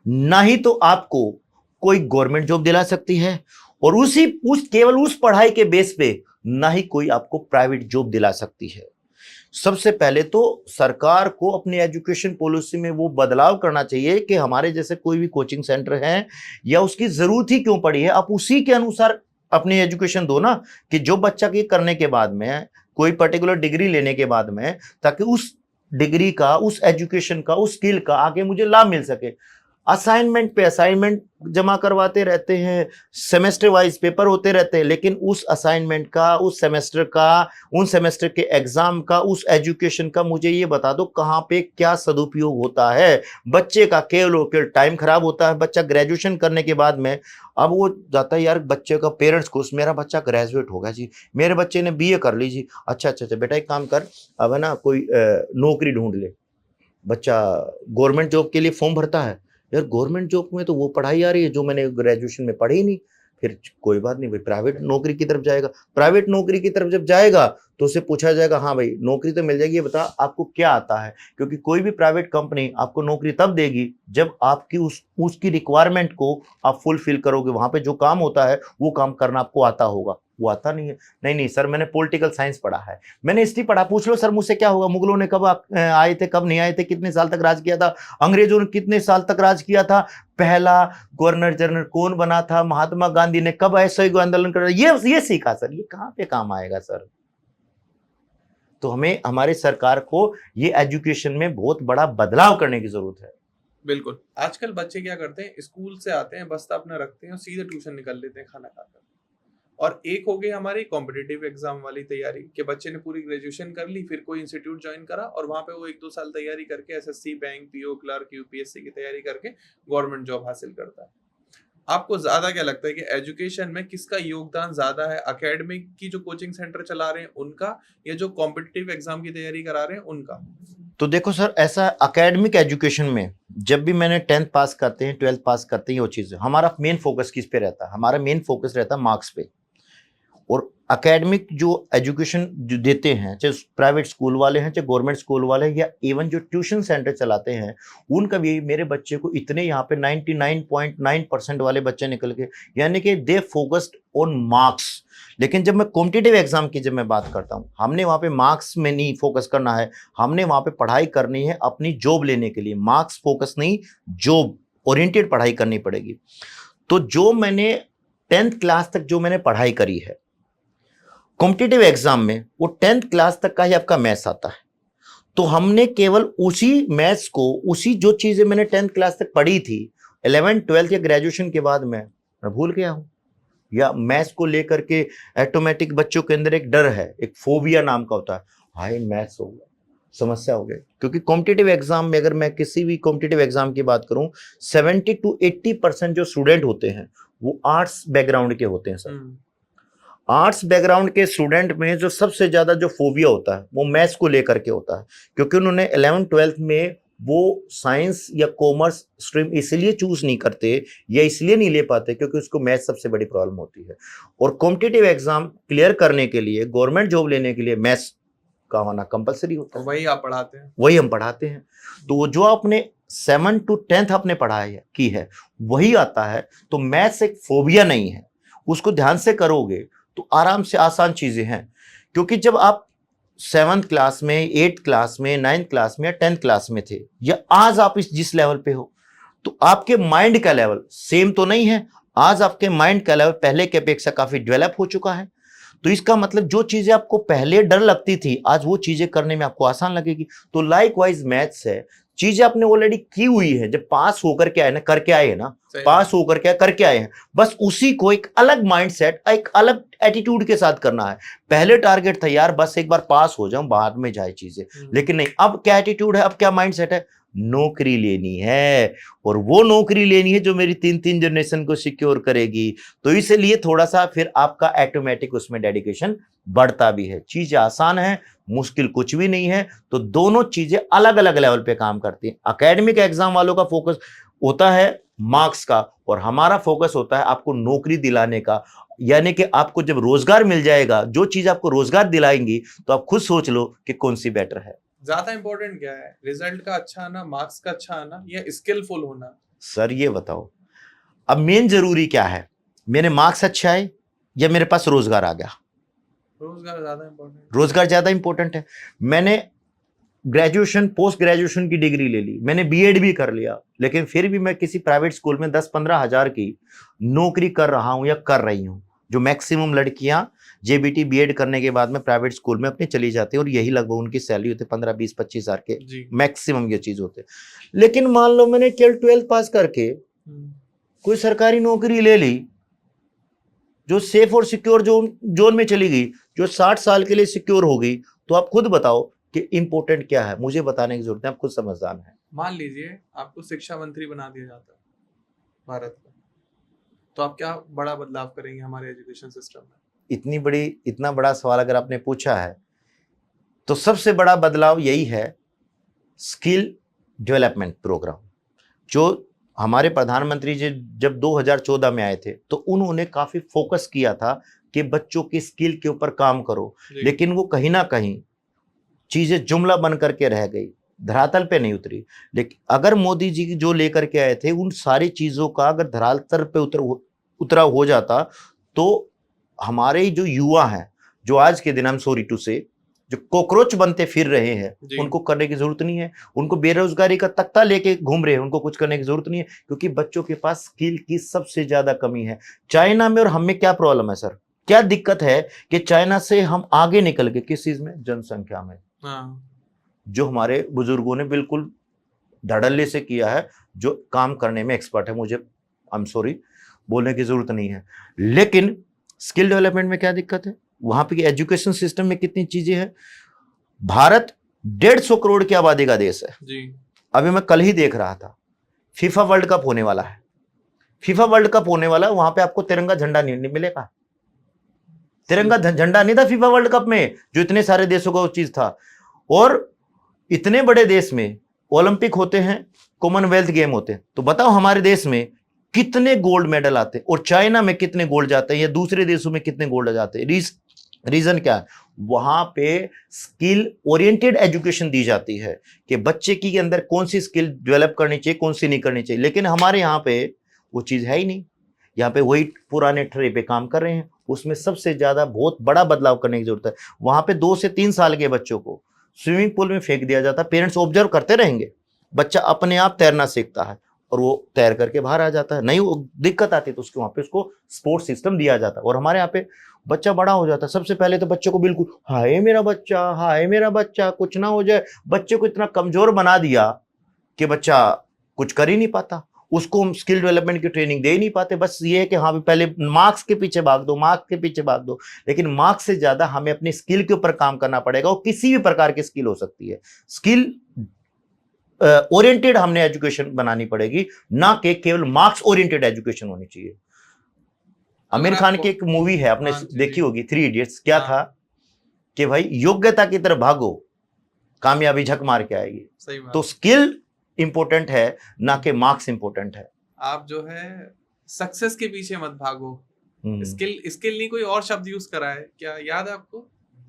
ना ही तो आपको कोई गवर्नमेंट जॉब दिला सकती है, और केवल उस पढ़ाई के बेस पे ना ही कोई आपको प्राइवेट जॉब दिला सकती है। सबसे पहले तो सरकार को अपनी एजुकेशन पॉलिसी में वो बदलाव करना चाहिए कि हमारे जैसे कोई भी कोचिंग सेंटर है या उसकी जरूरत ही क्यों पड़ी है, आप उसी के अनुसार अपनी एजुकेशन दो ना, कि जो बच्चा की करने के बाद में कोई पर्टिकुलर डिग्री लेने के बाद में, ताकि उस डिग्री का, उस एजुकेशन का, उस स्किल का आगे मुझे लाभ मिल सके। असाइनमेंट पे असाइनमेंट जमा करवाते रहते हैं, सेमेस्टर वाइज पेपर होते रहते हैं, लेकिन उस असाइनमेंट का, उस सेमेस्टर का, उन सेमेस्टर के एग्जाम का, उस एजुकेशन का मुझे ये बता दो कहाँ पे क्या सदुपयोग होता है। बच्चे का केवल टाइम खराब होता है। बच्चा ग्रेजुएशन करने के बाद में अब वो जाता है, यार बच्चे का पेरेंट्स को, मेरा बच्चा ग्रेजुएट होगा जी, मेरे बच्चे ने बीए कर ली जी, अच्छा बेटा एक काम कर, अब है ना कोई नौकरी ढूंढ ले। बच्चा गवर्नमेंट जॉब के लिए फॉर्म भरता है, यार गवर्नमेंट जॉब में तो वो पढ़ाई आ रही है जो मैंने ग्रेजुएशन में पढ़ी नहीं। फिर कोई बात नहीं भाई, प्राइवेट नौकरी की तरफ जाएगा। प्राइवेट नौकरी की तरफ जब जाएगा तो उसे पूछा जाएगा, हाँ भाई नौकरी तो मिल जाएगी, ये बता आपको क्या आता है। क्योंकि कोई भी प्राइवेट कंपनी आपको नौकरी तब देगी जब आपकी उसकी रिक्वायरमेंट को आप फुलफिल करोगे। वहां पे जो काम होता है वो काम करना आपको आता होगा, वो आता नहीं है। नहीं सर मैंने पॉलिटिकल साइंस पढ़ा है, मैंने हिस्ट्री पढ़ा, पूछ लो सर मुझसे क्या होगा, मुगलों ने कब आए थे, कब नहीं आए थे, कितने साल तक राज किया था, अंग्रेजों ने कितने साल तक राज किया था, पहला गवर्नर जनरल कौन बना था, महात्मा गांधी ने कब असहयोग आंदोलन कर, ये सीखा सर, ये कहां पे काम आएगा सर। तो हमें, हमारे सरकार को ये एजुकेशन में बहुत बड़ा बदलाव करने की जरूरत है। बिल्कुल। आजकल बच्चे क्या करते हैं, स्कूल से आते हैं, बस्ता अपना रखते हैं और सीधे ट्यूशन निकल लेते हैं खाना खाकर। और एक हो गई हमारी कॉम्पिटिटिव एग्जाम वाली तैयारी कि बच्चे ने पूरी ग्रेजुएशन कर ली, फिर कोई इंस्टीट्यूट ज्वाइन करा और वहां पे वो 1-2 साल तैयारी करके SSC, bank, PO, clerk, UPSC की तैयारी करके गवर्नमेंट जॉब हासिल करता है। आपको ज्यादा क्या लगता है कि एजुकेशन में किसका योगदान ज्यादा है, एकेडमिक की जो कोचिंग सेंटर चला रहे हैं उनका, या जो कॉम्पिटिटिव एग्जाम की तैयारी करा रहे हैं उनका? तो देखो सर, ऐसा एकेडमिक एजुकेशन में जब भी मैंने 10th पास करते हैं, 12th पास करते हैं, वो चीज़ हमारा मेन फोकस किस पे रहता है? हमारा मेन फोकस रहता है मार्क्स पे। और एकेडमिक जो एजुकेशन जो देते हैं, चाहे प्राइवेट स्कूल वाले हैं, चाहे गवर्नमेंट स्कूल वाले हैं, या इवन जो ट्यूशन सेंटर चलाते हैं, उनका भी मेरे बच्चे को इतने यहाँ पे 99.9% वाले बच्चे निकल के, यानी कि दे फोकस्ड ऑन मार्क्स। लेकिन जब मैं कॉम्पिटिटिव एग्जाम की जब मैं बात करता हूँ, हमने वहाँ पे मार्क्स में नहीं फोकस करना है, हमने वहाँ पे पढ़ाई करनी है अपनी जॉब लेने के लिए। मार्क्स फोकस नहीं, जॉब ओरिएंटेड पढ़ाई करनी पड़ेगी। तो जो मैंने 10th क्लास तक जो मैंने पढ़ाई करी है कॉम्पिटिटिव एग्जाम में, वो 10th क्लास तक का ही आपका मैथ्स आता है। तो हमने केवल उसी मैथ्स को, उसी जो चीजें मैंने 10th क्लास तक पढ़ी थी, 11th 12th या ग्रेजुएशन के बाद मैं भूल गया हूं। या मैथ्स को लेकर के ऑटोमेटिक बच्चों के अंदर एक डर है, एक फोबिया नाम का होता है, हाय मैथ्स हो गया, समस्या हो गई। क्योंकि कॉम्पिटिटिव एग्जाम में, अगर मैं किसी भी कॉम्पिटिटिव एग्जाम की बात करूं, 70 to 80% जो स्टूडेंट होते हैं वो आर्ट्स बैकग्राउंड के होते हैं सर। आर्ट्स बैकग्राउंड के स्टूडेंट में जो सबसे ज्यादा जो फोबिया होता है वो मैथ्स को लेकर के होता है, क्योंकि उन्होंने 11th 12th में वो साइंस या कॉमर्स स्ट्रीम इसलिए चूज नहीं करते या इसलिए नहीं ले पाते क्योंकि उसको मैथ्स सबसे बड़ी प्रॉब्लम होती है। और कॉम्पिटिटिव एग्जाम क्लियर करने के लिए, गवर्नमेंट जॉब लेने के लिए मैथ्स का होना कंपलसरी होता है। वही आप पढ़ाते हैं? वही हम पढ़ाते हैं। तो जो आपने 7 to 10th आपने पढ़ाई की है वही आता है। तो मैथ्स एक फोबिया नहीं है, उसको ध्यान से करोगे तो आराम से आसान चीजें हैं। क्योंकि जब आप 7th क्लास में, 8th क्लास में, 9th क्लास में या 10th क्लास में थे, या आज आप इस जिस लेवल पे हो, तो आपके माइंड का लेवल सेम तो नहीं है। आज आपके माइंड का लेवल पहले के अपेक्षा काफी डेवलप हो चुका है। तो इसका मतलब जो चीजें आपको पहले डर लगती थी, आज वो चीजें करने में आपको आसान लगेगी। तो लाइक वाइज मैथ्स है, चीजें आपने ऑलरेडी की हुई है, जब पास होकर के आए ना, करके आए हैं ना, पास होकर के करके आए हैं, बस उसी को एक अलग माइंडसेट, एक अलग एटीट्यूड के साथ करना है। पहले टारगेट था यार बस एक बार पास हो जाऊं, बाद में जाए चीजें, लेकिन नहीं, अब क्या एटीट्यूड है, अब क्या माइंडसेट है, नौकरी लेनी है, और वो नौकरी लेनी है जो मेरी 3 जनरेशन को सिक्योर करेगी। तो इसलिए थोड़ा सा फिर आपका ऑटोमेटिक उसमें डेडिकेशन बढ़ता भी है। चीजें आसान है, मुश्किल कुछ भी नहीं है। तो दोनों चीजें अलग अलग लेवल पे काम करती हैं। एकेडमिक एग्जाम वालों का फोकस होता है मार्क्स का, और हमारा फोकस होता है आपको नौकरी दिलाने का। यानी कि आपको जब रोजगार मिल जाएगा, जो चीज आपको रोजगार दिलाएंगी, तो आप खुद सोच लो कि कौन सी बेटर है। ज्यादा इंपॉर्टेंट क्या है, रिजल्ट का अच्छा आना, मार्क्स का अच्छा आना, या स्किलफुल होना? सर ये बताओ, अब मेन जरूरी क्या है, मेरे मार्क्स अच्छे आए या मेरे पास रोजगार आ गया? रोजगार ज्यादा इंपॉर्टेंट। रोजगार ज्यादा इंपॉर्टेंट है। मैंने ग्रेजुएशन, पोस्ट ग्रेजुएशन की डिग्री ले ली, मैंने बीएड भी कर लिया, लेकिन फिर भी मैं किसी प्राइवेट स्कूल में 10-15 हजार की नौकरी कर रहा हूं या कर रही हूं। जो मैक्सिमम लड़कियां जेबीटी बीएड करने के बाद में प्राइवेट स्कूल में अपनी चली जाती है, और यही लगभग उनकी सैलरी होती है 15-20-25 हजार के मैक्सिमम ये चीज होते। लेकिन मान लो मैंने केवल 12th पास करके कोई सरकारी नौकरी ले ली जो सेफ और सिक्योर जोन में चली गई, जो 60 साल के लिए सिक्योर हो गई, तो आप खुद बताओ कि इंपॉर्टेंट क्या है। मुझे बताने की जरूरत है, आप खुद समझदार हैं। मान लीजिए आपको शिक्षा मंत्री बना दिया जाता है भारत का, तो आप क्या बड़ा बदलाव करेंगे हमारे एजुकेशन सिस्टम में? इतना बड़ा सवाल अगर आपने पूछा है, तो सबसे बड़ा बदलाव यही है, स्किल डेवलपमेंट प्रोग्राम। जो हमारे प्रधानमंत्री जी जब 2014 में आए थे, तो उन्होंने काफी फोकस किया था कि बच्चों की स्किल के ऊपर काम करो, लेकिन वो कहीं ना कहीं चीजें जुमला बन करके रह गई, धरातल पे नहीं उतरी। लेकिन अगर मोदी जी जो लेकर के आए थे, उन सारी चीजों का अगर धरातल पे उतरा हो जाता, तो हमारे जो युवा हैं, जो आज के दिन, हम सॉरी टू से, जो कॉकरोच बनते फिर रहे हैं, उनको करने की जरूरत नहीं है। उनको बेरोजगारी का तख्ता लेके घूम रहे हैं, उनको कुछ करने की जरूरत नहीं है, क्योंकि बच्चों के पास स्किल की सबसे ज्यादा कमी है। चाइना में और हम में क्या प्रॉब्लम है सर, क्या दिक्कत है कि चाइना से हम आगे निकल गए किस चीज में, जनसंख्या में। जो हमारे बुजुर्गों ने बिल्कुल धड़ल्ले से किया है, जो काम करने में एक्सपर्ट है। मुझे आई एम सॉरी बोलने की जरूरत नहीं है, लेकिन स्किल डेवलपमेंट में क्या दिक्कत है, वहां पे एजुकेशन सिस्टम में कितनी चीजें हैं। भारत 150 करोड़ की आबादी का देश है जी। अभी मैं कल ही देख रहा था, फीफा वर्ल्ड कप होने वाला है, फीफा वर्ल्ड कप होने वाला है, वहां पे आपको तिरंगा झंडा नहीं मिलेगा। तिरंगा झंडा नहीं था फीफा वर्ल्ड कप में, जो इतने सारे देशों का वो चीज था। और इतने बड़े देश में ओलंपिक होते हैं, कॉमनवेल्थ गेम होते हैं, तो बताओ हमारे देश में कितने गोल्ड मेडल आते हैं और चाइना में कितने गोल्ड जाते हैं या दूसरे देशों में कितने गोल्ड जाते हैं। रीजन क्या है, वहां पे स्किल ओरिएंटेड एजुकेशन दी जाती है कि बच्चे के अंदर कौन सी स्किल डेवलप करनी चाहिए, कौन सी नहीं करनी चाहिए। लेकिन हमारे यहाँ पे वो चीज है ही नहीं, यहाँ पे वही पुराने ठर्रे पे काम कर रहे हैं। उसमें सबसे ज्यादा बहुत बड़ा बदलाव करने की जरूरत है। वहां पे 2 से 3 साल के बच्चों को स्विमिंग पूल में फेंक दिया जाता है, पेरेंट्स ऑब्जर्व करते रहेंगे, बच्चा अपने आप तैरना सीखता है और वो तैर करके बाहर आ जाता है। नहीं वो दिक्कत आती है तो उसके वहां पे उसको स्पोर्ट्स सिस्टम दिया जाता है। और हमारे यहाँ पे बच्चा बड़ा हो जाता है, सबसे पहले तो बच्चे को बिल्कुल हाय मेरा बच्चा, हाय मेरा बच्चा, कुछ ना हो जाए। बच्चे को इतना कमजोर बना दिया कि बच्चा कुछ कर ही नहीं पाता, उसको हम स्किल डेवलपमेंट की ट्रेनिंग दे ही नहीं पाते। बस ये है कि हाँ पहले मार्क्स के पीछे भाग दो, मार्क्स के पीछे भाग दो। लेकिन मार्क्स से ज्यादा हमें अपनी स्किल के ऊपर काम करना पड़ेगा। और किसी भी प्रकार की स्किल हो सकती है, स्किल ओरिएंटेड हमने एजुकेशन बनानी पड़ेगी, ना कि केवल मार्क्स ओरिएंटेड एजुकेशन होनी चाहिए। आमिर खान की एक मूवी है, आपने देखी होगी, 3 इडियट्स। क्या था कि भाई योग्यता की तरफ भागो, कामयाबी झक मार के आएगी। सही बात। तो स्किल इंपॉर्टेंट है, ना कि मार्क्स इंपॉर्टेंट है। आप जो है सक्सेस के पीछे मत भागो। स्किल नहीं, कोई और शब्द यूज करा है क्या, याद है आपको?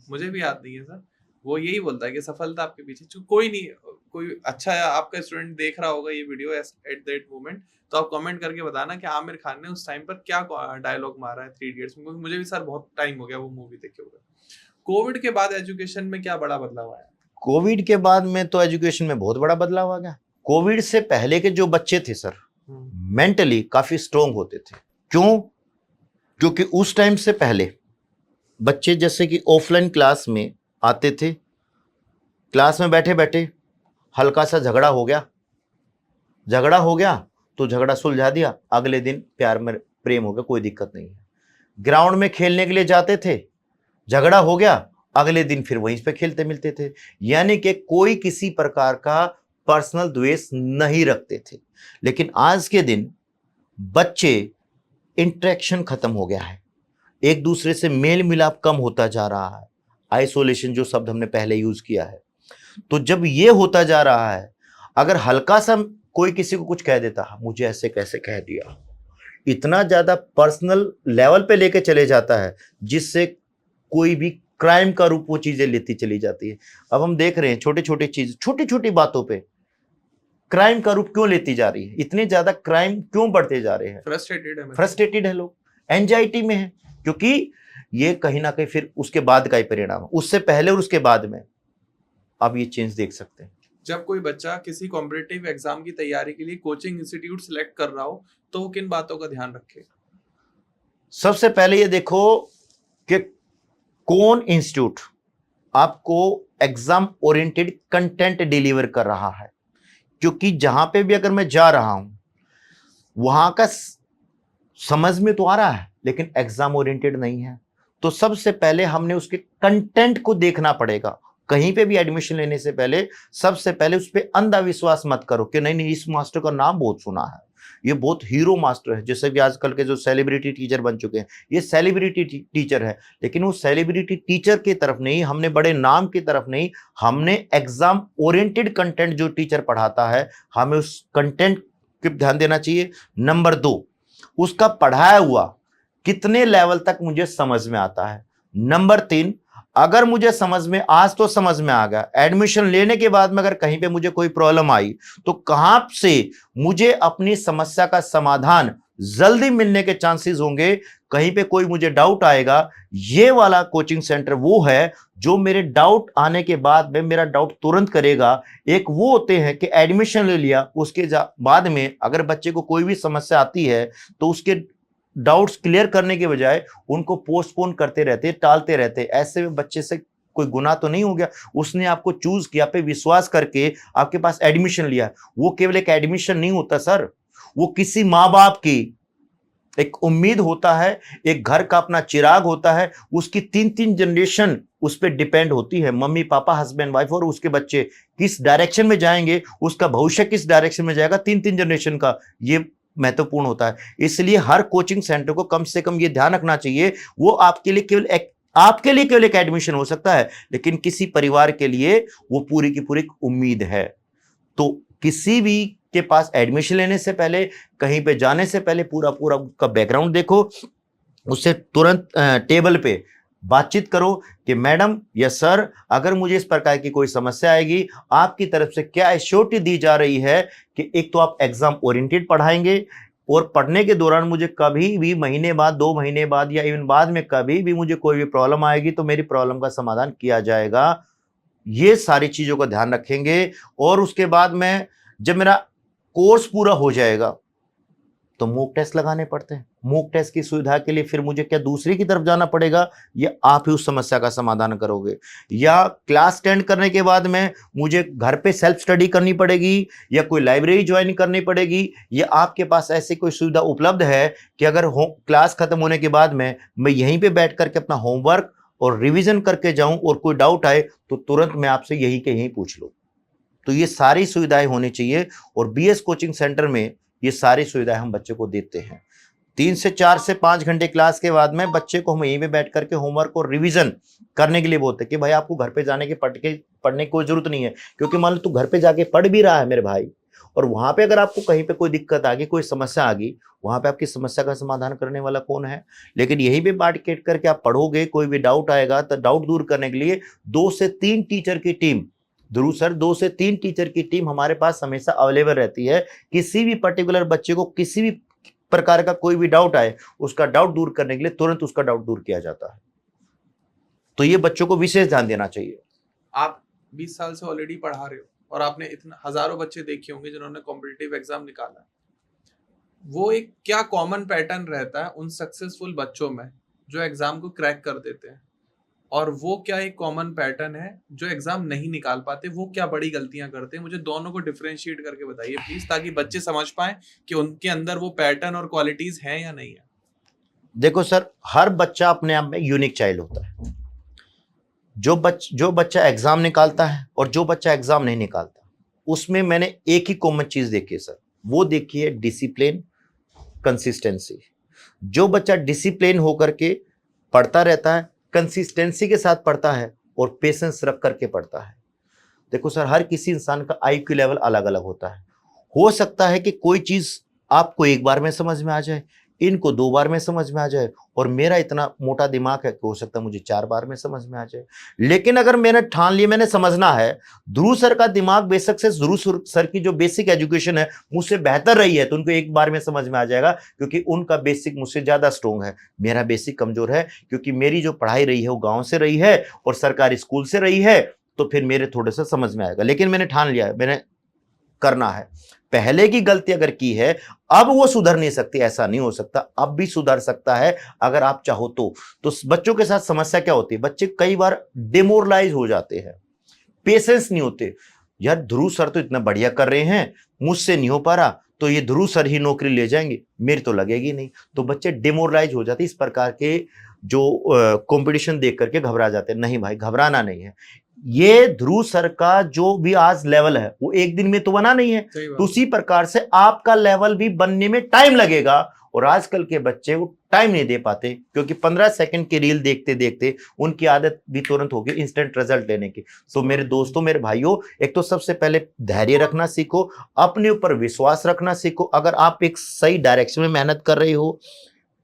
मुझे भी याद नहीं है सर। वो यही बोलता है कि सफलता आपके पीछे, कोई नहीं, कोई अच्छा आपका स्टूडेंट देख रहा होगा ये वीडियो एट दैट मोमेंट, तो आप कमेंट करके बताना कि आमिर खान ने उस टाइम पर क्या डायलॉग मारा है 3 इडियट्स में। मुझे भी सर बहुत टाइम हो गया वो मूवी देखे हुए। कोविड के बाद एजुकेशन में क्या बड़ा बदलाव आया? कोविड के बाद में तो एजुकेशन में बहुत बड़ा बदलाव आ गया। कोविड से पहले के जो बच्चे थे सर, मेंटली काफी स्ट्रोंग होते थे। क्यों? क्योंकि उस टाइम से पहले बच्चे जैसे कि ऑफलाइन क्लास में आते थे, क्लास में बैठे बैठे हल्का सा झगड़ा हो गया तो झगड़ा सुलझा दिया, अगले दिन प्यार में प्रेम हो गया, कोई दिक्कत नहीं है। ग्राउंड में खेलने के लिए जाते थे, झगड़ा हो गया, अगले दिन फिर वहीं पे खेलते मिलते थे। यानी कि कोई किसी प्रकार का पर्सनल द्वेष नहीं रखते थे। लेकिन आज के दिन बच्चे इंटरेक्शन खत्म हो गया है, एक दूसरे से मेल मिलाप कम होता जा रहा है, आइसोलेशन जो शब्द हमने पहले यूज किया है। तो जब ये होता जा रहा है, अगर हल्का सा कोई किसी को कुछ कह देता, मुझे ऐसे कैसे कह दिया, इतना ज्यादा पर्सनल लेवल पे लेके चले जाता है, जिससे कोई भी क्राइम का रूप वो चीजें लेती चली जाती है। अब हम देख रहे हैं छोटी छोटी बातों पे क्राइम का रूप क्यों लेती जा रही है, इतने ज्यादा क्राइम क्यों बढ़ते जा रहे हैं? फ्रस्ट्रेटेड है लोग, एंजाइटी में है, क्योंकि ये कहीं ना कहीं फिर उसके बाद का ही परिणाम है, उससे पहले और उसके बाद में आप ये चेंज देख सकते हैं। जब कोई बच्चा किसी कॉम्पिटिटिव एग्जाम की तैयारी के लिए कोचिंग इंस्टीट्यूट सिलेक्ट कर रहा हो, तो वो किन बातों का ध्यान रखे? सबसे पहले ये देखो कि कौन इंस्टीट्यूट आपको एग्जाम ओरिएंटेड कंटेंट डिलीवर कर रहा है। क्योंकि जहां पे भी अगर मैं जा रहा हूं, वहां का समझ में तो आ रहा है लेकिन एग्जाम ओरिएंटेड नहीं है, तो सबसे पहले हमने उसके कंटेंट को देखना पड़ेगा। कहीं पे भी एडमिशन लेने से पहले सबसे पहले उस पर अंधा विश्वास मत करो कि नहीं इस मास्टर का नाम बहुत सुना है, ये बहुत हीरो मास्टर है। जैसे कि आजकल के जो सेलिब्रिटी टीचर बन चुके हैं, ये सेलिब्रिटी टीचर है, लेकिन वो सेलिब्रिटी टीचर की तरफ नहीं, हमने बड़े नाम की तरफ नहीं, हमने एग्जाम ओरिएंटेड कंटेंट जो टीचर पढ़ाता है, हमें उस कंटेंट पे ध्यान देना चाहिए। नंबर 2, उसका पढ़ाया हुआ कितने लेवल तक मुझे समझ में आता है। नंबर 3, अगर मुझे समझ में, आज तो समझ में आ गया, एडमिशन लेने के बाद में अगर कहीं पे मुझे कोई प्रॉब्लम आई तो कहां से मुझे अपनी समस्या का समाधान जल्दी मिलने के चांसेस होंगे, कहीं पे कोई मुझे डाउट आएगा, ये वाला कोचिंग सेंटर वो है जो मेरे डाउट आने के बाद में मेरा डाउट तुरंत करेगा। एक वो होते हैं कि एडमिशन ले लिया, उसके बाद में अगर बच्चे को कोई भी समस्या आती है तो उसके डाउट्स क्लियर करने के बजाय उनको पोस्टपोन करते रहते, टालते रहते। ऐसे में बच्चे से कोई गुनाह तो नहीं हो गया। उसने आपको चूज किया, पे विश्वास करके आपके पास एडमिशन लिया। वो केवल एक एडमिशन नहीं होता सर, वो किसी माँ बाप की एक उम्मीद होता है, एक घर का अपना चिराग होता है। उसकी 3-3 जनरेशन उस पर डिपेंड होती है, मम्मी पापा हस्बैंड वाइफ, और उसके बच्चे किस डायरेक्शन में जाएंगे, उसका भविष्य किस डायरेक्शन में जाएगा, 3-3 जनरेशन का ये महत्वपूर्ण होता है। इसलिए हर कोचिंग सेंटर को कम से कम ये ध्यान रखना चाहिए, वो आपके लिए केवल एक एडमिशन हो सकता है, लेकिन किसी परिवार के लिए वो पूरी की पूरी उम्मीद है। तो किसी भी के पास एडमिशन लेने से पहले, कहीं पे जाने से पहले पूरा का बैकग्राउंड देखो, उससे तुरंत टेबल पे बातचीत करो कि मैडम या सर, अगर मुझे इस प्रकार की कोई समस्या आएगी, आपकी तरफ से क्या एश्योरिटी दी जा रही है कि एक तो आप एग्जाम ओरिएंटेड पढ़ाएंगे, और पढ़ने के दौरान मुझे कभी भी महीने बाद, 2 महीने बाद या इवन बाद में कभी भी मुझे कोई भी प्रॉब्लम आएगी तो मेरी प्रॉब्लम का समाधान किया जाएगा। ये सारी चीजों का ध्यान रखेंगे। और उसके बाद में जब मेरा कोर्स पूरा हो जाएगा तो मॉक टेस्ट लगाने पड़ते हैं। मॉक टेस्ट की सुविधा के लिए फिर मुझे क्या दूसरे की तरफ जाना पड़ेगा, या आप ही उस समस्या का समाधान करोगे? या क्लास अटेंड करने के बाद में मुझे घर पे सेल्फ स्टडी करनी पड़ेगी, या कोई लाइब्रेरी ज्वाइन करनी पड़ेगी, या आपके पास ऐसी कोई सुविधा उपलब्ध है कि अगर क्लास खत्म होने के बाद में मैं यहीं पे बैठ करके अपना होमवर्क और रिविजन करके जाऊं, और कोई डाउट आए तो तुरंत मैं आपसे यही के यहीं पूछ लूं? तो ये सारी सुविधाएं होनी चाहिए, और बीएस कोचिंग सेंटर में ये सारी सुविधाएं हम बच्चे को देते हैं। 3 से 4 से 5 घंटे क्लास के बाद में बच्चे को हम यहीं पे बैठ करके होमवर्क और रिवीजन करने के लिए बोलते हैं कि भाई आपको घर पे जाने के पढ़ने की कोई जरूरत नहीं है, क्योंकि मान लो तू घर पे जाके पढ़ भी रहा है मेरे भाई, और वहां पे अगर आपको कहीं पे कोई दिक्कत आ गई, कोई समस्या आ गई, वहां पे आपकी समस्या का समाधान करने वाला कौन है? लेकिन यहीं पे बात करके आप पढ़ोगे, कोई भी डाउट आएगा तो डाउट दूर करने के लिए 2 से 3 टीचर की टीम, ध्रुव सर 2 से 3 टीचर की टीम हमारे पास हमेशा अवेलेबल रहती है। किसी भी पर्टिकुलर बच्चे को किसी भी प्रकार का कोई भी डाउट आए, उसका डाउट दूर करने के लिए तुरंत उसका डाउट दूर किया जाता है। तो ये बच्चों को विशेष ध्यान देना चाहिए। आप 20 साल से ऑलरेडी पढ़ा रहे हो, और आपने इतना हजारों बच्चे देखे होंगे जिन्होंने कॉम्पिटिटिव एग्जाम निकाला। वो एक क्या कॉमन पैटर्न रहता है उन सक्सेसफुल बच्चों में जो एग्जाम को क्रैक कर देते हैं, और वो क्या एक कॉमन पैटर्न है जो एग्जाम नहीं निकाल पाते? वो क्या बड़ी गलतियां करते हैं? मुझे दोनों को डिफरेंशिएट करके बताइए प्लीज, ताकि बच्चे समझ पाए कि उनके अंदर वो पैटर्न और क्वालिटीज हैं या नहीं है। देखो सर, हर बच्चा अपने आप में यूनिक चाइल्ड होता है। जो बच्चा एग्जाम निकालता है और जो बच्चा एग्जाम नहीं निकालता, उसमें मैंने एक ही कॉमन चीज देखी है सर, वो देखी है डिसिप्लिन, कंसिस्टेंसी। जो बच्चा डिसिप्लिन होकर के पढ़ता रहता है, कंसिस्टेंसी के साथ पढ़ता है और पेशेंस रख करके पढ़ता है। देखो सर, हर किसी इंसान का आईक्यू लेवल अलग अलग होता है। हो सकता है कि कोई चीज आपको एक बार में समझ में आ जाए, इनको 2 बार में समझ में आ जाए, और मेरा इतना मोटा दिमाग है कि हो सकता है मुझे 4 बार में समझ में आ जाए। लेकिन अगर मैंने ठान लिया, मैंने समझना है, ध्रुव सर का दिमाग बेशक से ध्रुव सर की जो बेसिक एजुकेशन है मुझसे बेहतर रही है, तो उनको एक बार में समझ में आ जाएगा, क्योंकि उनका बेसिक मुझसे ज्यादा स्ट्रॉन्ग है। मेरा बेसिक कमजोर है, क्योंकि मेरी जो पढ़ाई रही है वो गाँव से रही है और सरकारी स्कूल से रही है, तो फिर मेरे थोड़े सा समझ में आएगा। लेकिन मैंने ठान लिया है, मैंने करना है। पहले की गलती अगर की है, अब वो सुधर नहीं सकती, ऐसा नहीं हो सकता। अब भी सुधर सकता है अगर आप चाहो तो। बच्चों के साथ समस्या क्या होती है, बच्चे कई बार डिमोरलाइज हो जाते हैं, पेशेंस नहीं होते। यार ध्रुव सर तो इतना बढ़िया कर रहे हैं, मुझसे नहीं हो पा रहा, तो ये ध्रुव सर ही नौकरी ले जाएंगे, मेरी तो लगेगी नहीं। तो बच्चे डिमोरलाइज हो जाते, इस प्रकार के जो कंपटीशन देख करके घबरा जाते हैं। नहीं भाई, घबराना नहीं है। ये ध्रुव सर का जो भी आज लेवल है वो एक दिन में तो बना नहीं है, तो उसी प्रकार से आपका लेवल भी बनने में टाइम लगेगा। और आजकल के बच्चे वो टाइम नहीं दे पाते, क्योंकि 15 सेकंड की रील देखते देखते उनकी आदत भी तुरंत होगी इंस्टेंट रिजल्ट लेने की। तो मेरे दोस्तों, मेरे भाइयों, एक तो सबसे पहले धैर्य रखना सीखो, अपने ऊपर विश्वास रखना सीखो। अगर आप एक सही डायरेक्शन में मेहनत कर रहे हो,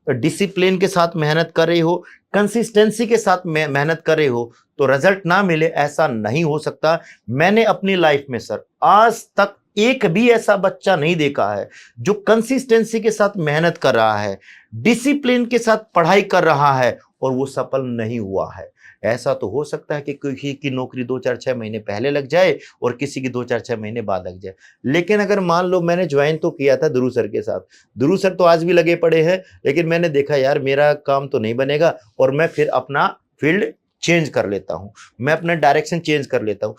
डिसिप्लिन के साथ मेहनत कर रहे हो, कंसिस्टेंसी के साथ मेहनत कर रहे हो, तो रिजल्ट ना मिले ऐसा नहीं हो सकता। मैंने अपनी लाइफ में सर आज तक एक भी ऐसा बच्चा नहीं देखा है जो कंसिस्टेंसी के साथ मेहनत कर रहा है, डिसिप्लिन के साथ पढ़ाई कर रहा है और वो सफल नहीं हुआ है। ऐसा तो हो सकता है कि किसी की नौकरी 2-4-6 महीने पहले लग जाए और किसी की 2-4-6 महीने बाद लग जाए। लेकिन अगर मान लो मैंने ज्वाइन तो किया था ध्रुव सर के साथ, ध्रुव सर तो आज भी लगे पड़े हैं, लेकिन मैंने देखा यार मेरा काम तो नहीं बनेगा, और मैं फिर अपना फील्ड चेंज कर लेता हूं, मैं अपना डायरेक्शन चेंज कर लेता हूं,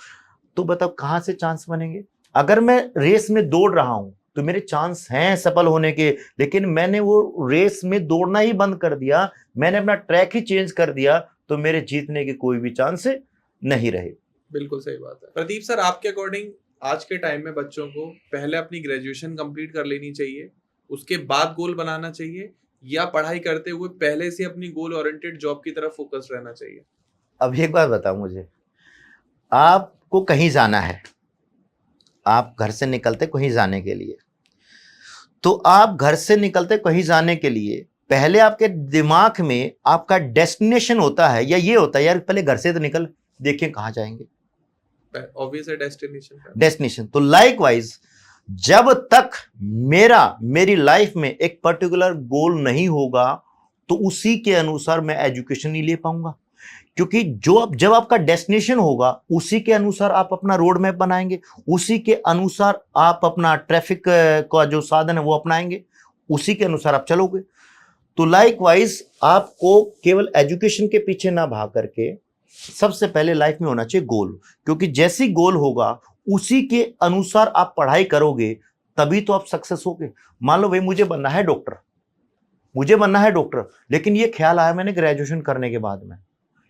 तो बताओ कहां से चांस बनेंगे? अगर मैं रेस में दौड़ रहा हूं तो मेरे चांस हैं सफल होने के, लेकिन मैंने वो रेस में दौड़ना ही बंद कर दिया, मैंने अपना ट्रैक ही चेंज कर दिया, तो मेरे जीतने के कोई भी चांस नहीं रहे। बिल्कुल सही बात है। प्रदीप सर, आपके अकॉर्डिंग आज के टाइम में बच्चों को पहले अपनी ग्रेजुएशन कंप्लीट कर लेनी चाहिए, उसके बाद गोल बनाना चाहिए, या पढ़ाई करते हुए पहले से अपनी गोल ओरिएंटेड जॉब की तरफ फोकस रहना चाहिए? अब एक बात बताओ मुझे, आपको कहीं जाना है, आप घर से निकलते कहीं जाने के लिए, तो आप घर से निकलते कहीं जाने के लिए पहले आपके दिमाग में आपका डेस्टिनेशन होता है, या ये होता है यार पहले घर से तो निकल, देखिए कहां जाएंगे? ऑब्वियस है डेस्टिनेशन। डेस्टिनेशन। तो लाइकवाइज जब तक मेरी लाइफ में एक पर्टिकुलर गोल नहीं होगा, तो उसी के अनुसार मैं एजुकेशन नहीं ले पाऊंगा, क्योंकि जब आपका डेस्टिनेशन होगा उसी के अनुसार आप अपना रोड मैप बनाएंगे, उसी के अनुसार आप अपना ट्रैफिक का जो साधन है वो अपनाएंगे, उसी के अनुसार आप चलोगे। तो लाइकवाइज आपको केवल एजुकेशन के पीछे ना भाग करके सबसे पहले लाइफ में होना चाहिए गोल, क्योंकि जैसी गोल होगा उसी के अनुसार आप पढ़ाई करोगे, तभी तो आप सक्सेस होगे। मान लो भाई मुझे बनना है डॉक्टर, लेकिन ये ख्याल आया मैंने ग्रेजुएशन करने के बाद में,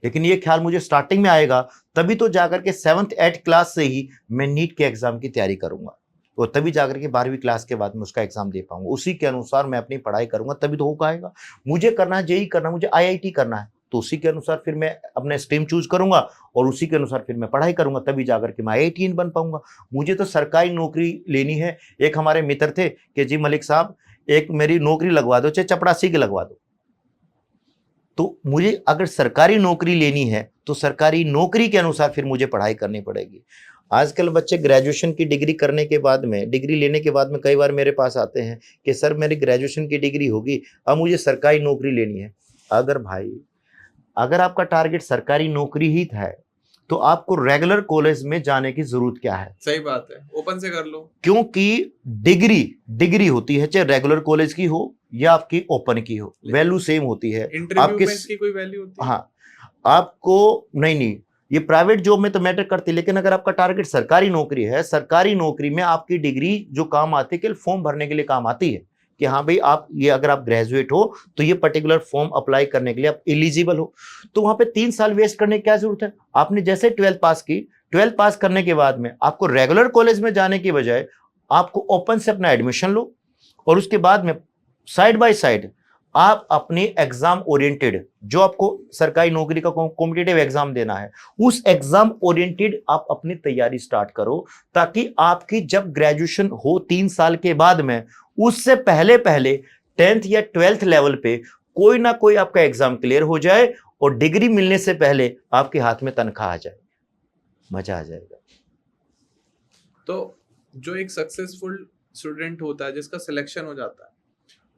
लेकिन ये ख्याल मुझे स्टार्टिंग में आएगा तभी तो जाकर के 7th 8th क्लास से ही मैं नीट के एग्जाम की तैयारी करूंगा, और तभी जाकर के 12वीं क्लास के बाद में उसका एग्जाम दे पाऊंगा, उसी के अनुसार मैं अपनी पढ़ाई करूंगा, तभी तो हो पाएगा। मुझे करना है जेईई करना, मुझे आईआईटी करना है, तो उसी के अनुसार फिर मैं अपने स्ट्रीम चूज करूंगा और उसी के अनुसार फिर मैं पढ़ाई करूंगा, तभी जाकर के मैं आईआईटीएन बन पाऊंगा। मुझे तो सरकारी नौकरी लेनी है, एक हमारे मित्र थे कि जी मलिक साहब एक मेरी नौकरी लगवा दो, चाहे चपरासी की लगवा दो। तो मुझे अगर सरकारी नौकरी लेनी है तो सरकारी नौकरी के अनुसार फिर मुझे पढ़ाई करनी पड़ेगी। आजकल बच्चे ग्रेजुएशन की डिग्री करने के बाद में, डिग्री लेने के बाद में कई बार मेरे पास आते हैं कि सर मेरी ग्रेजुएशन की डिग्री होगी, अब मुझे सरकारी नौकरी लेनी है। अगर आपका टारगेट सरकारी नौकरी ही है तो आपको रेगुलर कॉलेज में जाने की जरूरत क्या है? सही बात है, ओपन से कर लो, क्योंकि डिग्री होती है, चाहे रेगुलर कॉलेज की हो या आपकी ओपन की हो, वैल्यू सेम होती है। इंटरव्यू में इसकी कोई वैल्यू होती है? हाँ, आपको नहीं, ये प्राइवेट जॉब में तो मैटर करती है, लेकिन अगर आपका टारगेट सरकारी नौकरी है, सरकारी नौकरी में आपकी डिग्री जो काम आती है केवल फॉर्म भरने के लिए काम आती है कि हाँ भाई अगर आप ग्रेजुएट हो तो ये पर्टिकुलर फॉर्म अप्लाई करने के लिए आप एलिजिबल हो। तो वहां पे 3 साल वेस्ट करने की क्या जरूरत है? आपने जैसे 12th पास की, 12th पास करने के बाद में आपको रेगुलर कॉलेज में जाने की बजाय आपको ओपन से अपना एडमिशन लो, और उसके बाद में साइड बाय साइड आप अपनी एग्जाम ओरिएंटेड, जो आपको सरकारी नौकरी का कॉम्पिटिटिव एग्जाम देना है, उस एग्जाम ओरिएंटेड आप अपनी तैयारी स्टार्ट करो, ताकि आपकी जब ग्रेजुएशन हो 3 साल के बाद में, उससे पहले 10th या 12th लेवल पे कोई ना कोई आपका एग्जाम क्लियर हो जाए और डिग्री मिलने से पहले आपके हाथ में तनख्वाह आ जाए, मजा आ जाएगा। तो जो एक सक्सेसफुल स्टूडेंट होता है, जिसका सिलेक्शन हो जाता है,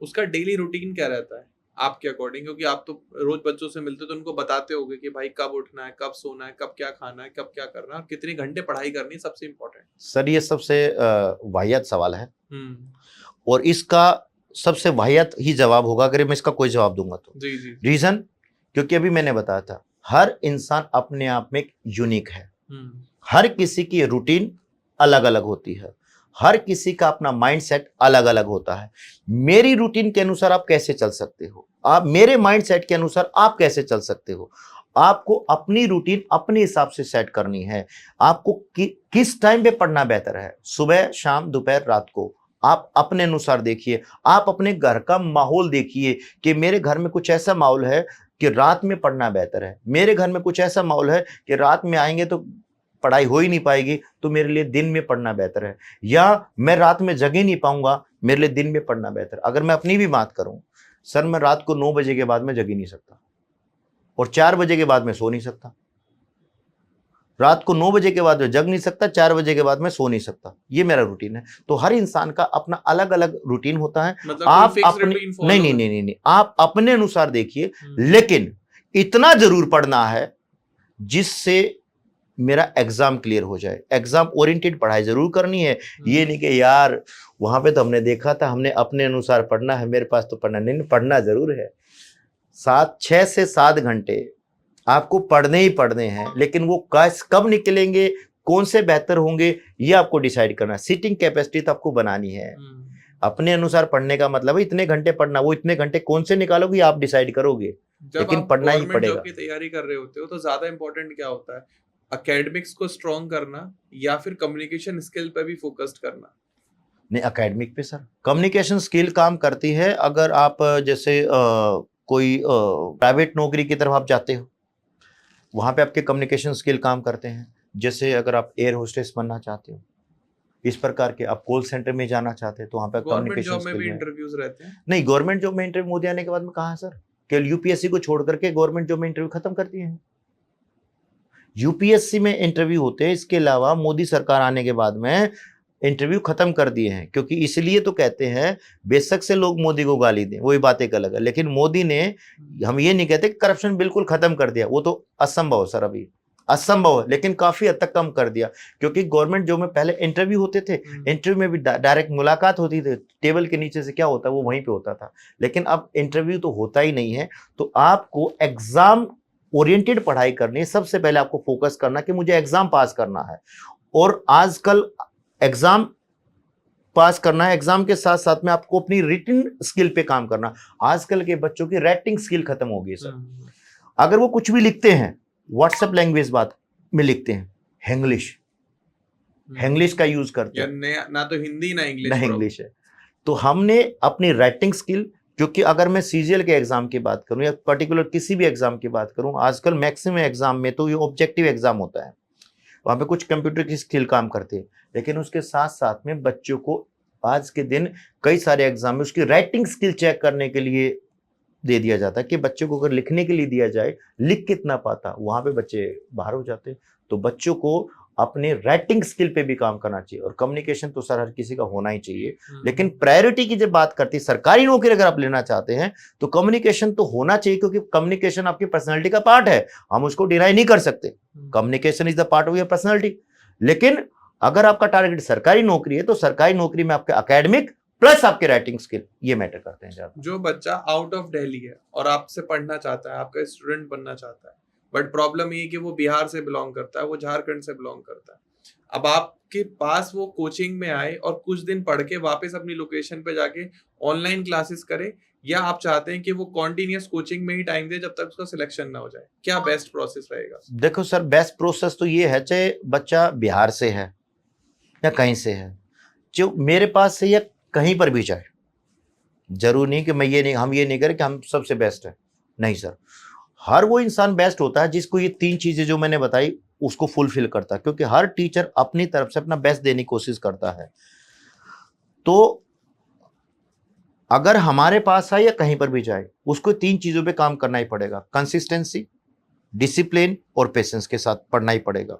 उसका डेली रूटीन क्या रहता है आपके अकॉर्डिंग? क्योंकि आप तो रोज बच्चों से मिलते हो, तो उनको बताते होगे कि भाई कब उठना है, कब सोना है, कब क्या खाना है, कब क्या करना है, और कितने घंटे पढ़ाई करनी है, सबसे इम्पोर्टेंट। सर ये सबसे वाहियात सवाल है, और इसका सबसे वाहियात ही जवाब होगा अगर मैं इसका कोई जवाब दूंगा तो। जी। रीजन, क्योंकि अभी मैंने बताया था हर इंसान अपने आप में यूनिक है, हर किसी की रूटीन अलग अलग होती है, हर किसी का अपना माइंडसेट अलग अलग होता है। मेरी रूटीन के अनुसार आप कैसे चल सकते हो, आप मेरे माइंडसेट के अनुसार आप कैसे चल सकते हो? आपको अपनी रूटीन अपने हिसाब से सेट करनी है। आपको किस टाइम पे पढ़ना बेहतर है, सुबह, शाम, दोपहर, रात को, आप अपने अनुसार देखिए। आप अपने घर का माहौल देखिए कि मेरे घर में कुछ ऐसा माहौल है कि रात में पढ़ना बेहतर है, मेरे घर में कुछ ऐसा माहौल है कि रात में आएंगे तो पढ़ाई हो ही नहीं पाएगी, तो मेरे लिए दिन में पढ़ना बेहतर है, या मैं रात में जग ही नहीं पाऊंगा, मेरे लिए दिन में पढ़ना बेहतर। अगर मैं अपनी भी बात करूं, सर मैं रात को 9 बजे के बाद में जग ही नहीं सकता, और 4 बजे के बाद में सो नहीं सकता। रात को 9 बजे के बाद में जग नहीं सकता, 4 बजे के बाद में सो नहीं सकता, ये मेरा रूटीन है। तो हर इंसान का अपना अलग अलग रूटीन होता है। मतलब आप अपने नहीं, आप अपने अनुसार देखिए, लेकिन इतना जरूर पढ़ना है जिससे मेरा एग्जाम क्लियर हो जाए। एग्जाम ओरिएंटेड पढ़ाई जरूर करनी है, ये नहीं कि यार वहां पे तो हमने देखा था, हमने अपने अनुसार पढ़ना है, मेरे पास तो पढ़ना नहीं, पढ़ना जरूर है। 6 से 7 घंटे आपको पढ़ने ही पढ़ने हैं, लेकिन वो कब निकलेंगे, कौन से बेहतर होंगे, ये आपको डिसाइड करना है। सीटिंग कैपेसिटी तो आपको बनानी है, अपने अनुसार पढ़ने का मतलब है इतने घंटे पढ़ना, वो इतने घंटे कौन से निकालोगे आप डिसाइड करोगे, लेकिन पढ़ना ही पड़ेगा। जब की तैयारी कर रहे होते हो तो ज्यादा इंपॉर्टेंट क्या होता है, एकेडमिक्स को स्ट्रॉन्ग करना या फिर कम्युनिकेशन स्किल पे भी फोकस्ड करना? नहीं, एकेडमिक पे सर, कम्युनिकेशन स्किल काम करती है। अगर आप जैसे कोई प्राइवेट नौकरी की तरफ आप जाते हो, वहाँ पे आपके कम्युनिकेशन स्किल काम करते हैं। जैसे अगर आप एयर होस्टेस बनना चाहते हो, इस प्रकार के, आप कॉल सेंटर में जाना चाहते हैं तो वहाँ पे कम्युनिकेशन स्किल में इंटरव्यूज रहते हैं। नहीं, गवर्नमेंट जॉब में इंटरव्यू मोदी आने के बाद में कहाँ है सर? केवल यूपीएससी को छोड़ करके गवर्नमेंट जॉब में इंटरव्यू खत्म कर दिए हैं। यूपीएससी में इंटरव्यू होते हैं, इसके अलावा मोदी सरकार आने के बाद में इंटरव्यू खत्म कर दिए हैं। क्योंकि इसलिए तो कहते हैं, बेशक से लोग मोदी को गाली दें, वही बात एक अलग है, लेकिन मोदी ने, हम ये नहीं कहते करप्शन बिल्कुल खत्म कर दिया, वो तो असंभव है सर, अभी असंभव है, लेकिन काफी हद तक कम कर दिया। क्योंकि गवर्नमेंट जॉब में पहले इंटरव्यू होते थे, इंटरव्यू में भी डायरेक्ट मुलाकात होती थी, टेबल के नीचे से क्या होता है वो वहीं पे होता था, लेकिन अब इंटरव्यू तो होता ही नहीं है। तो आपको एग्जाम ओरिएंटेड पढ़ाई करनी है। सबसे पहले आपको फोकस करना कि मुझे एग्जाम पास करना है, और आजकल एग्जाम पास करना है, एग्जाम के साथ साथ में आपको अपनी रिटन स्किल पे काम करना। आजकल के बच्चों की राइटिंग स्किल खत्म हो गई सर। अगर वो कुछ भी लिखते हैं, व्हाट्सएप लैंग्वेज बात में लिखते हैं, इंग्लिश का यूज करते हैं, ना तो हिंदी ना इंग्लिश है। तो हमने अपनी राइटिंग स्किल, क्योंकि अगर मैं सीजीएल के एग्जाम की बात करूं या पर्टिकुलर किसी भी एग्जाम की बात करूं, आजकल मैक्सिमम एग्जाम में तो ये ऑब्जेक्टिव एग्जाम होता है, वहां पे कुछ कंप्यूटर की स्किल काम करती है, लेकिन उसके साथ साथ में बच्चों को आज के दिन कई सारे एग्जाम में उसकी राइटिंग स्किल चेक करने के लिए दे दिया जाता है कि बच्चों को अगर लिखने के लिए दिया जाए, लिख कितना पाता, वहां पे बच्चे बाहर हो जाते हैं। तो बच्चों को अपने राइटिंग स्किल पे भी काम करना चाहिए, और कम्युनिकेशन तो सर हर किसी का होना ही चाहिए। लेकिन प्रायोरिटी की जब बात करती है, सरकारी नौकरी अगर आप लेना चाहते हैं तो कम्युनिकेशन तो होना चाहिए, क्योंकि कम्युनिकेशन आपकी पर्सनैलिटी का पार्ट है, हम उसको डिनाई नहीं कर सकते। Communication is the part of your personality. लेकिन अगर आपका टारगेट सरकारी नौकरी है तो सरकारी नौकरी में आपके एकेडमिक प्लस आपके राइटिंग स्किल ये मैटर करते हैं ज्यादा। जो बच्चा आउट ऑफ दिल्ली है और आपसे पढ़ना चाहता है, आपका स्टूडेंट बनना चाहता है, बट प्रॉब्लम ये है कि वो बिहार से बिलोंग करता है, वो झारखंड से बिलोंग करता है, अब आपके पास वो कोचिंग में आए और कुछ दिन पढ़ के वापस अपनी लोकेशन पे जाके ऑनलाइन क्लासेस करे, या आप चाहते हैं कि वो कॉन्टिन्यूस कोचिंग में ही टाइम दे जब तक उसका सिलेक्शन ना हो जाए? क्या बेस्ट प्रोसेस रहेगा? देखो सर, बेस्ट प्रोसेस तो ये है, चाहे बच्चा बिहार से है या कहीं से है, जो मेरे पास से या कहीं पर भी जाए, जरूर नहीं कि हम ये नहीं करें कि हम सबसे बेस्ट है, नहीं सर। हर वो इंसान बेस्ट होता है जिसको ये 3 चीजें जो मैंने बताई उसको फुलफिल करता है, क्योंकि हर टीचर अपनी तरफ से अपना बेस्ट देने की कोशिश करता है। तो अगर हमारे पास है या कहीं पर भी जाए, उसको 3 चीजों पे काम करना ही पड़ेगा, कंसिस्टेंसी, डिसिप्लिन और पेशेंस के साथ पढ़ना ही पड़ेगा।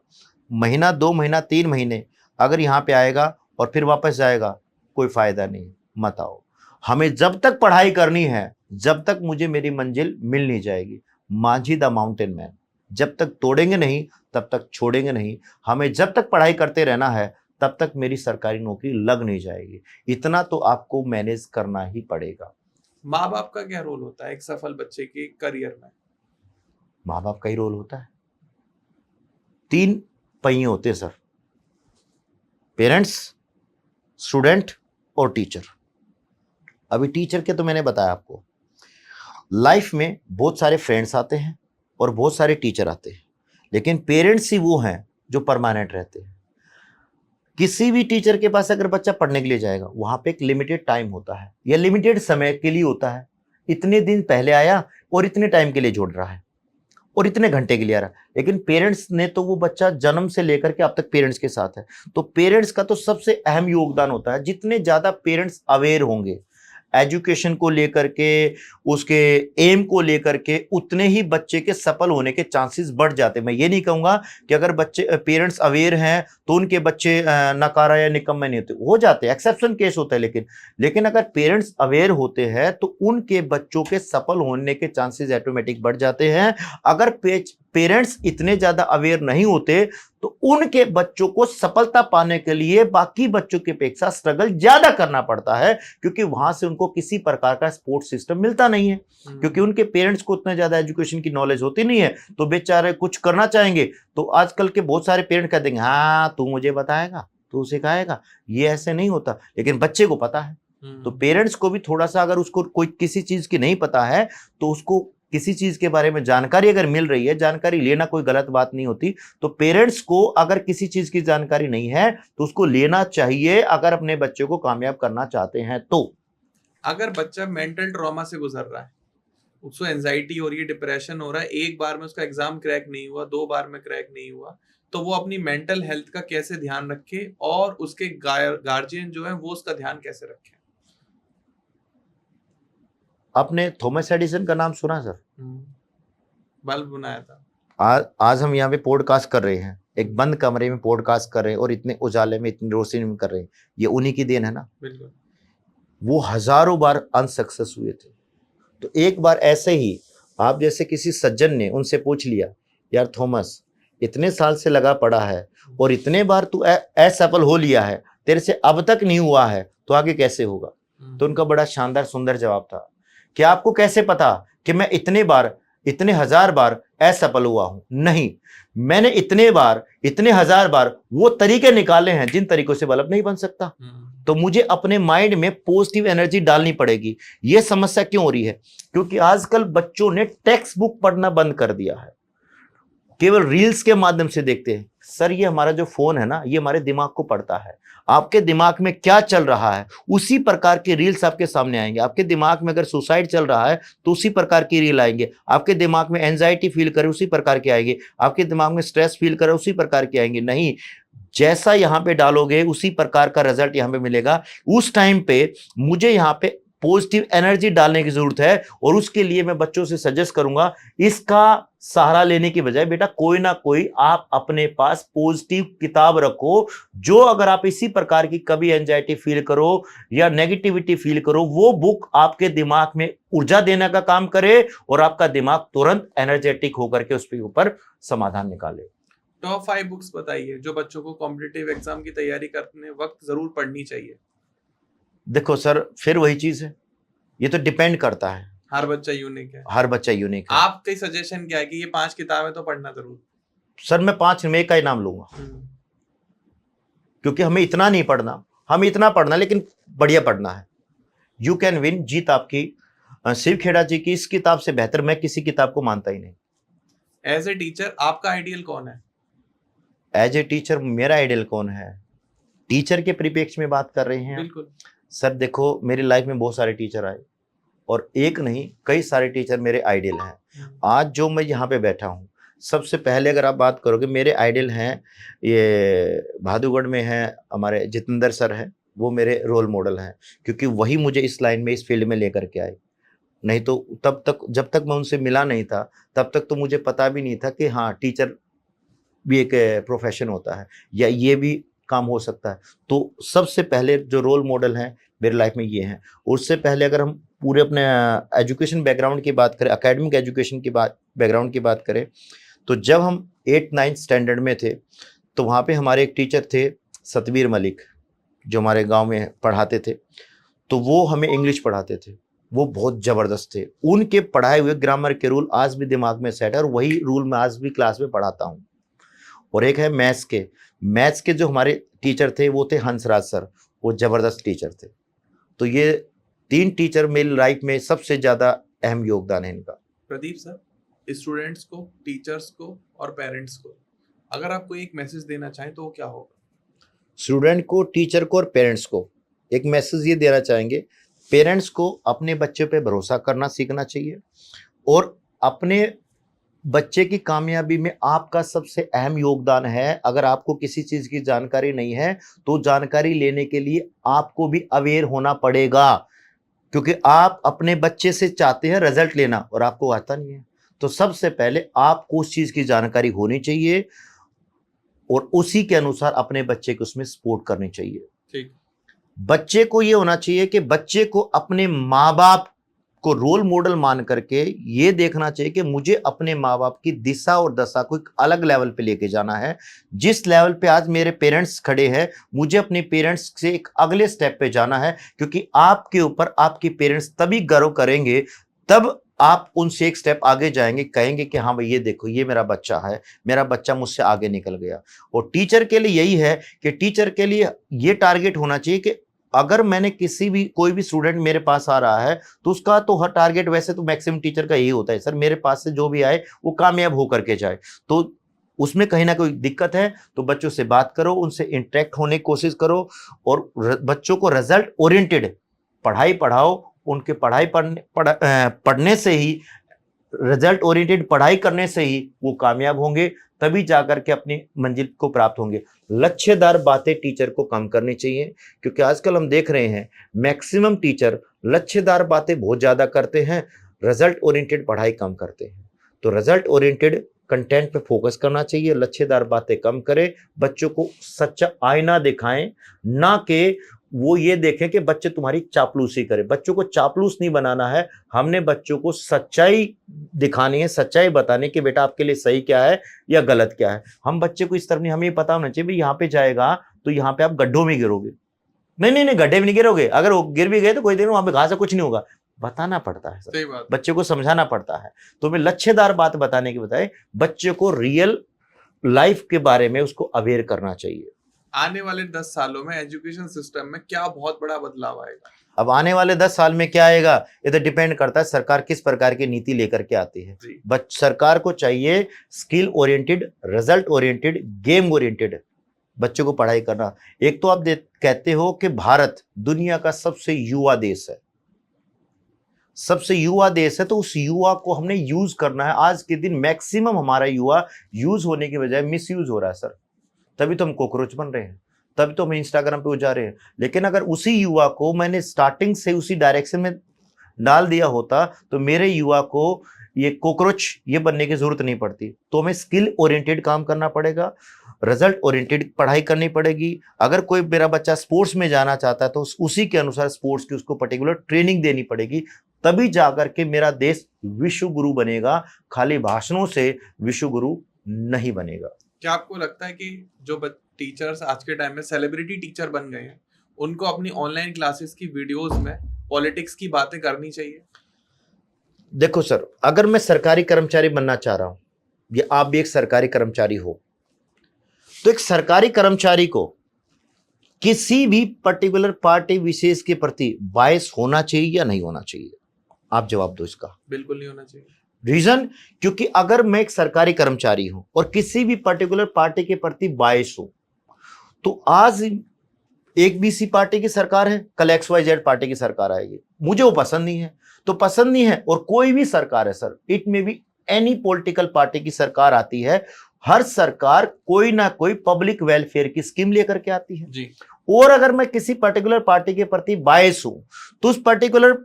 महीना, 2 महीना, 3 महीने अगर यहाँ पे आएगा और फिर वापस जाएगा, कोई फायदा नहीं, मत आओ। हमें जब तक पढ़ाई करनी है, जब तक मुझे मेरी मंजिल मिल नहीं जाएगी। माझी द माउंटेन मैन, जब तक तोड़ेंगे नहीं तब तक छोड़ेंगे नहीं। हमें जब तक पढ़ाई करते रहना है तब तक मेरी सरकारी नौकरी लग नहीं जाएगी। इतना तो आपको मैनेज करना ही पड़ेगा। माँ बाप का क्या रोल होता है एक सफल बच्चे के करियर में? माँ बाप का ही रोल होता है। 3 पहिए होते हैं सर, पेरेंट्स, स्टूडेंट और टीचर। अभी टीचर के तो मैंने बताया आपको, लाइफ में बहुत सारे फ्रेंड्स आते हैं और बहुत सारे टीचर आते हैं, लेकिन पेरेंट्स ही वो हैं जो परमानेंट रहते हैं। किसी भी टीचर के पास अगर बच्चा पढ़ने के लिए जाएगा, वहां पे एक लिमिटेड टाइम होता है या लिमिटेड समय के लिए होता है। इतने दिन पहले आया और इतने टाइम के लिए जोड़ रहा है और इतने घंटे के लिए आ रहा है। लेकिन पेरेंट्स ने तो, वो बच्चा जन्म से लेकर के अब तक पेरेंट्स के साथ है, तो पेरेंट्स का तो सबसे अहम योगदान होता है। जितने ज्यादा पेरेंट्स अवेयर होंगे एजुकेशन को लेकर के, उसके एम को लेकर के, उतने ही बच्चे के सफल होने के चांसेस बढ़ जाते हैं। मैं ये नहीं कहूंगा कि अगर बच्चे पेरेंट्स अवेयर हैं तो उनके बच्चे नकारा या निकम्मे नहीं होते, हो जाते हैं, एक्सेप्शन केस होता है। लेकिन अगर पेरेंट्स अवेयर होते हैं तो उनके बच्चों के सफल होने के चांसेस ऑटोमेटिक बढ़ जाते हैं। अगर पेरेंट्स इतने ज्यादा अवेयर नहीं होते तो उनके बच्चों को सफलता पाने के लिए बाकी बच्चों की अपेक्षा स्ट्रगल ज्यादा करना पड़ता है, क्योंकि वहां से उनको किसी प्रकार का सपोर्ट सिस्टम मिलता नहीं है, क्योंकि उनके पेरेंट्स को उतना ज्यादा एजुकेशन की नॉलेज होती नहीं है। तो बेचारे कुछ करना चाहेंगे तो आजकल के बहुत सारे पेरेंट्स कहते हैं हाँ तू मुझे बताएगा, तू सिखाएगा। ये ऐसे नहीं होता, लेकिन बच्चे को पता है। तो पेरेंट्स को भी थोड़ा सा, अगर उसको कोई किसी चीज की नहीं पता है तो उसको किसी चीज के बारे में जानकारी अगर मिल रही है, जानकारी लेना कोई गलत बात नहीं होती। तो पेरेंट्स को अगर किसी चीज की जानकारी नहीं है तो उसको लेना चाहिए, अगर अपने बच्चे को कामयाब करना चाहते हैं तो। अगर बच्चा मेंटल ट्रॉमा से गुजर रहा है, उसको एंजाइटी हो रही है, डिप्रेशन हो रहा है, एक बार में उसका एग्जाम क्रैक नहीं हुआ, 2 बार में क्रैक नहीं हुआ, तो वो अपनी मेंटल हेल्थ का कैसे ध्यान रखे और उसके गार्जियन जो है वो उसका ध्यान कैसे रखे? आपने थॉमस एडिसन का नाम सुना सर? बल्ब बनाया था। आज हम यहाँ पे पॉडकास्ट कर रहे हैं, एक बंद कमरे में पॉडकास्ट कर रहे हैं और इतने उजाले में, इतनी रोशनी में कर रहे हैं। ये उन्हीं की देन है ना। बिल्कुल। वो हजारों बार अनसक्सेस हुए थे, तो एक बार ऐसे ही आप जैसे किसी सज्जन ने उनसे पूछ लिया, यार थॉमस इतने साल से लगा पड़ा है और इतने बार तू असफल हो लिया है, तेरे से अब तक नहीं हुआ है, तो आगे कैसे होगा? तो उनका बड़ा शानदार सुंदर जवाब था कि आपको कैसे पता कि मैं इतने बार, इतने हजार बार असफल हुआ हूं? नहीं, मैंने इतने बार, इतने हजार बार वो तरीके निकाले हैं जिन तरीकों से बल्ब नहीं बन सकता। तो मुझे अपने माइंड में पॉजिटिव एनर्जी डालनी पड़ेगी। ये समस्या क्यों हो रही है? क्योंकि आजकल बच्चों ने टेक्स्ट बुक पढ़ना बंद कर दिया है, केवल रील्स के माध्यम से देखते हैं। सर ये हमारा जो फोन है ना, ये हमारे दिमाग को पढ़ता है। आपके दिमाग में क्या चल रहा है उसी प्रकार के रील्स आपके सामने आएंगे। आपके दिमाग में अगर सुसाइड चल रहा है तो उसी प्रकार की रील आएंगे। आपके दिमाग में एंजाइटी फील करे उसी प्रकार के आएंगे। आपके दिमाग में स्ट्रेस फील करे उसी प्रकार के आएंगे। नहीं, जैसा यहाँ पे डालोगे उसी प्रकार का रिजल्ट यहाँ पे मिलेगा। उस टाइम पे मुझे यहाँ पे पॉजिटिव एनर्जी डालने की जरूरत है, और उसके लिए मैं बच्चों से सजेस्ट करूंगा, इसका सहारा लेने की बजाय बेटा कोई ना कोई आप अपने पास पॉजिटिव किताब रखो, जो अगर आप इसी प्रकार की कभी एंजाइटी फील करो या नेगेटिविटी फील करो, वो बुक आपके दिमाग में ऊर्जा देने का काम करे और आपका दिमाग तुरंत एनर्जेटिक होकर के उसके ऊपर समाधान निकाले। टॉप 5 बुक्स बताइए जो बच्चों को कॉम्पिटिटिव एग्जाम की तैयारी करने वक्त जरूर पढ़नी चाहिए। देखो सर, फिर वही चीज है, ये तो डिपेंड करता है, हर बच्चा यूनिक है। हर बच्चा यूनिक है। आपका सजेशन क्या है कि ये 5 किताबें तो पढ़ना जरूर? सर मैं 5 में का ही नाम लूंगा, क्योंकि हमें इतना नहीं पढ़ना, हमें इतना पढ़ना लेकिन बढ़िया पढ़ना है। यू कैन विन, जीत आपकी। शिव खेड़ा जी की इस किताब से बेहतर मैं किसी किताब को मानता ही नहीं। एज ए टीचर आपका आइडियल कौन है? एज ए टीचर मेरा आइडियल कौन है? टीचर के परिप्रेक्ष्य में बात कर रहे हैं? बिल्कुल सर देखो, मेरी लाइफ में बहुत सारे टीचर आए और एक नहीं कई सारे टीचर मेरे आइडियल हैं। आज जो मैं यहाँ पे बैठा हूँ, सबसे पहले अगर आप बात करोगे मेरे आइडियल हैं, ये भादुगढ़ में हैं हमारे जितेंद्र सर हैं, वो मेरे रोल मॉडल हैं, क्योंकि वही मुझे इस लाइन में, इस फील्ड में लेकर के आए। नहीं तो तब तक, जब तक मैं उनसे मिला नहीं था तब तक तो मुझे पता भी नहीं था कि हाँ टीचर भी एक प्रोफेशन होता है या ये भी काम हो सकता है। तो सबसे पहले जो रोल मॉडल हैं मेरे लाइफ में ये हैं। उससे पहले अगर हम पूरे अपने एजुकेशन बैकग्राउंड की बात करें, एकेडमिक एजुकेशन की बैकग्राउंड की बात करें, तो जब हम 8-9 स्टैंडर्ड में थे तो वहाँ पे हमारे एक टीचर थे सतबीर मलिक, जो हमारे गांव में पढ़ाते थे। तो वो हमें इंग्लिश पढ़ाते थे, वो बहुत ज़बरदस्त थे। उनके पढ़ाए हुए ग्रामर के रूल आज भी दिमाग में सेट है और वही रूल मैं आज भी क्लास में पढ़ाता हूँ। और एक है मैथ्स के जो हमारे टीचर थे वो थे हंसराज सर, वो ज़बरदस्त टीचर थे। तो ये 3 टीचर मेरी लाइफ में सबसे ज़्यादा अहम योगदान है इनका। प्रदीप सर, स्टूडेंट्स को, टीचर्स को और पेरेंट्स को अगर आपको एक मैसेज देना चाहें तो वो क्या होगा? स्टूडेंट को, टीचर को और पेरेंट्स को एक मैसेज ये देना चाहेंगे, पेरेंट्स को अपने बच्चे पे भरोसा करना सीखना चाहिए और अपने बच्चे की कामयाबी में आपका सबसे अहम योगदान है। अगर आपको किसी चीज़ की जानकारी नहीं है तो जानकारी लेने के लिए आपको भी अवेयर होना पड़ेगा, क्योंकि आप अपने बच्चे से चाहते हैं रिजल्ट लेना और आपको आता नहीं है। तो सबसे पहले आपको उस चीज़ की जानकारी होनी चाहिए और उसी के अनुसार अपने बच्चे को उसमें सपोर्ट करनी चाहिए। ठीक। बच्चे को ये होना चाहिए कि बच्चे को अपने माँ बाप को रोल मॉडल मान करके ये देखना चाहिए कि मुझे अपने माँ बाप की दिशा और दशा को एक अलग लेवल पे लेके जाना है। जिस लेवल पे आज मेरे पेरेंट्स खड़े हैं, मुझे अपने पेरेंट्स से एक अगले स्टेप पे जाना है, क्योंकि आपके ऊपर आपके पेरेंट्स तभी गर्व करेंगे, तब आप उनसे एक स्टेप आगे जाएंगे, कहेंगे कि हाँ भाई ये देखो ये मेरा बच्चा है, मेरा बच्चा मुझसे आगे निकल गया। और टीचर के लिए यही है कि टीचर के लिए ये टारगेट होना चाहिए कि अगर मैंने कोई भी स्टूडेंट मेरे पास आ रहा है तो उसका तो हर टारगेट, वैसे तो मैक्सिमम टीचर का यही होता है सर, मेरे पास से जो भी आए वो कामयाब होकर के जाए। तो उसमें कहीं ना कोई दिक्कत है तो बच्चों से बात करो, उनसे इंटरेक्ट होने की कोशिश करो और बच्चों को रिजल्ट ओरिएंटेड पढ़ाई पढ़ाओ। उनके पढ़ने से ही, रिजल्ट ओरिएंटेड पढ़ाई करने से ही वो कामयाब होंगे, तभी जाकर के अपनी मंजिल को प्राप्त होंगे। लक्ष्यदार बातें टीचर को कम करनी चाहिए, क्योंकि आजकल हम देख रहे हैं मैक्सिमम टीचर लक्ष्यदार बातें बहुत ज्यादा करते हैं, रिजल्ट ओरिएंटेड पढ़ाई कम करते हैं। तो रिजल्ट ओरिएंटेड कंटेंट पे फोकस करना चाहिए, लक्ष्यदार बातें कम करें, बच्चों को सच्चा आईना दिखाएं, ना कि वो ये देखें कि बच्चे तुम्हारी चापलूसी करें। बच्चों को चापलूस नहीं बनाना है, हमने बच्चों को सच्चाई दिखानी है, सच्चाई बतानी कि बेटा आपके लिए सही क्या है या गलत क्या है। हम बच्चे को इस तरफ नहीं, हमें पता होना चाहिए भाई यहाँ पे जाएगा तो यहाँ पे आप गड्ढों में गिरोगे, नहीं गड्ढे में नहीं गिरोगे, अगर वो गिर भी गए तो कोई दिन वहां पे घास से कुछ नहीं होगा। बताना पड़ता है सही बात, बच्चे को समझाना पड़ता है। तो मैं लक्ष्यदार बात बताने के बजाय बच्चे को रियल लाइफ के बारे में उसको अवेयर करना चाहिए। आने वाले 10 सालों में एजुकेशन सिस्टम में क्या बहुत बड़ा बदलाव आएगा? अब आने वाले 10 साल में क्या आएगा ये तो डिपेंड करता है सरकार किस प्रकार की नीति लेकर के आती है। सरकार को चाहिए skill oriented, result oriented, game oriented बच्चों को पढ़ाई करना। एक तो आप कहते हो कि भारत दुनिया का सबसे युवा देश है, सबसे युवा देश है, तो उस युवा को हमने यूज करना है। आज के दिन मैक्सिमम हमारा युवा यूज होने के बजाय मिस यूज हो रहा है सर, तभी तो हम कॉकरोच बन रहे हैं, तभी तो हम इंस्टाग्राम पे जा रहे हैं। लेकिन अगर उसी युवा को मैंने स्टार्टिंग से उसी डायरेक्शन में डाल दिया होता तो मेरे युवा को ये कॉकरोच ये बनने की जरूरत नहीं पड़ती। तो हमें स्किल ओरिएंटेड काम करना पड़ेगा, रिजल्ट ओरिएंटेड पढ़ाई करनी पड़ेगी। अगर कोई मेरा बच्चा स्पोर्ट्स में जाना चाहता है तो उसी के अनुसार स्पोर्ट्स की उसको पर्टिकुलर ट्रेनिंग देनी पड़ेगी, तभी जाकर के मेरा देश विश्व गुरु बनेगा। खाली भाषणों से विश्व गुरु नहीं बनेगा। क्या आपको लगता है कि जो टीचर्स आज के टाइम में सेलिब्रिटी टीचर बन गए हैं, उनको अपनी ऑनलाइन क्लासेस की वीडियोस में पॉलिटिक्स की बातें करनी चाहिए? देखो सर, अगर मैं सरकारी कर्मचारी बनना चाह रहा हूं या आप भी एक सरकारी कर्मचारी हो, तो एक सरकारी कर्मचारी को किसी भी पर्टिकुलर पार्टी विशेष के प्रति बायस होना चाहिए या नहीं होना चाहिए? आप जवाब दो इसका। बिल्कुल नहीं होना चाहिए। रीजन, क्योंकि अगर मैं एक सरकारी कर्मचारी हूं और किसी भी पर्टिकुलर पार्टी के प्रति बायस हूं, तो आज एक बीसी पार्टी की सरकार है, कल XYZ पार्टी की सरकार आएगी, मुझे वो पसंद नहीं है तो पसंद नहीं है। और कोई भी सरकार है सर, इट में भी एनी पॉलिटिकल पार्टी की सरकार आती है, हर सरकार कोई ना कोई पब्लिक वेलफेयर की स्कीम लेकर के आती है जी। और अगर मैं किसी पर्टिकुलर पार्टी के प्रति बायस हूं तो उस पर्टिकुलर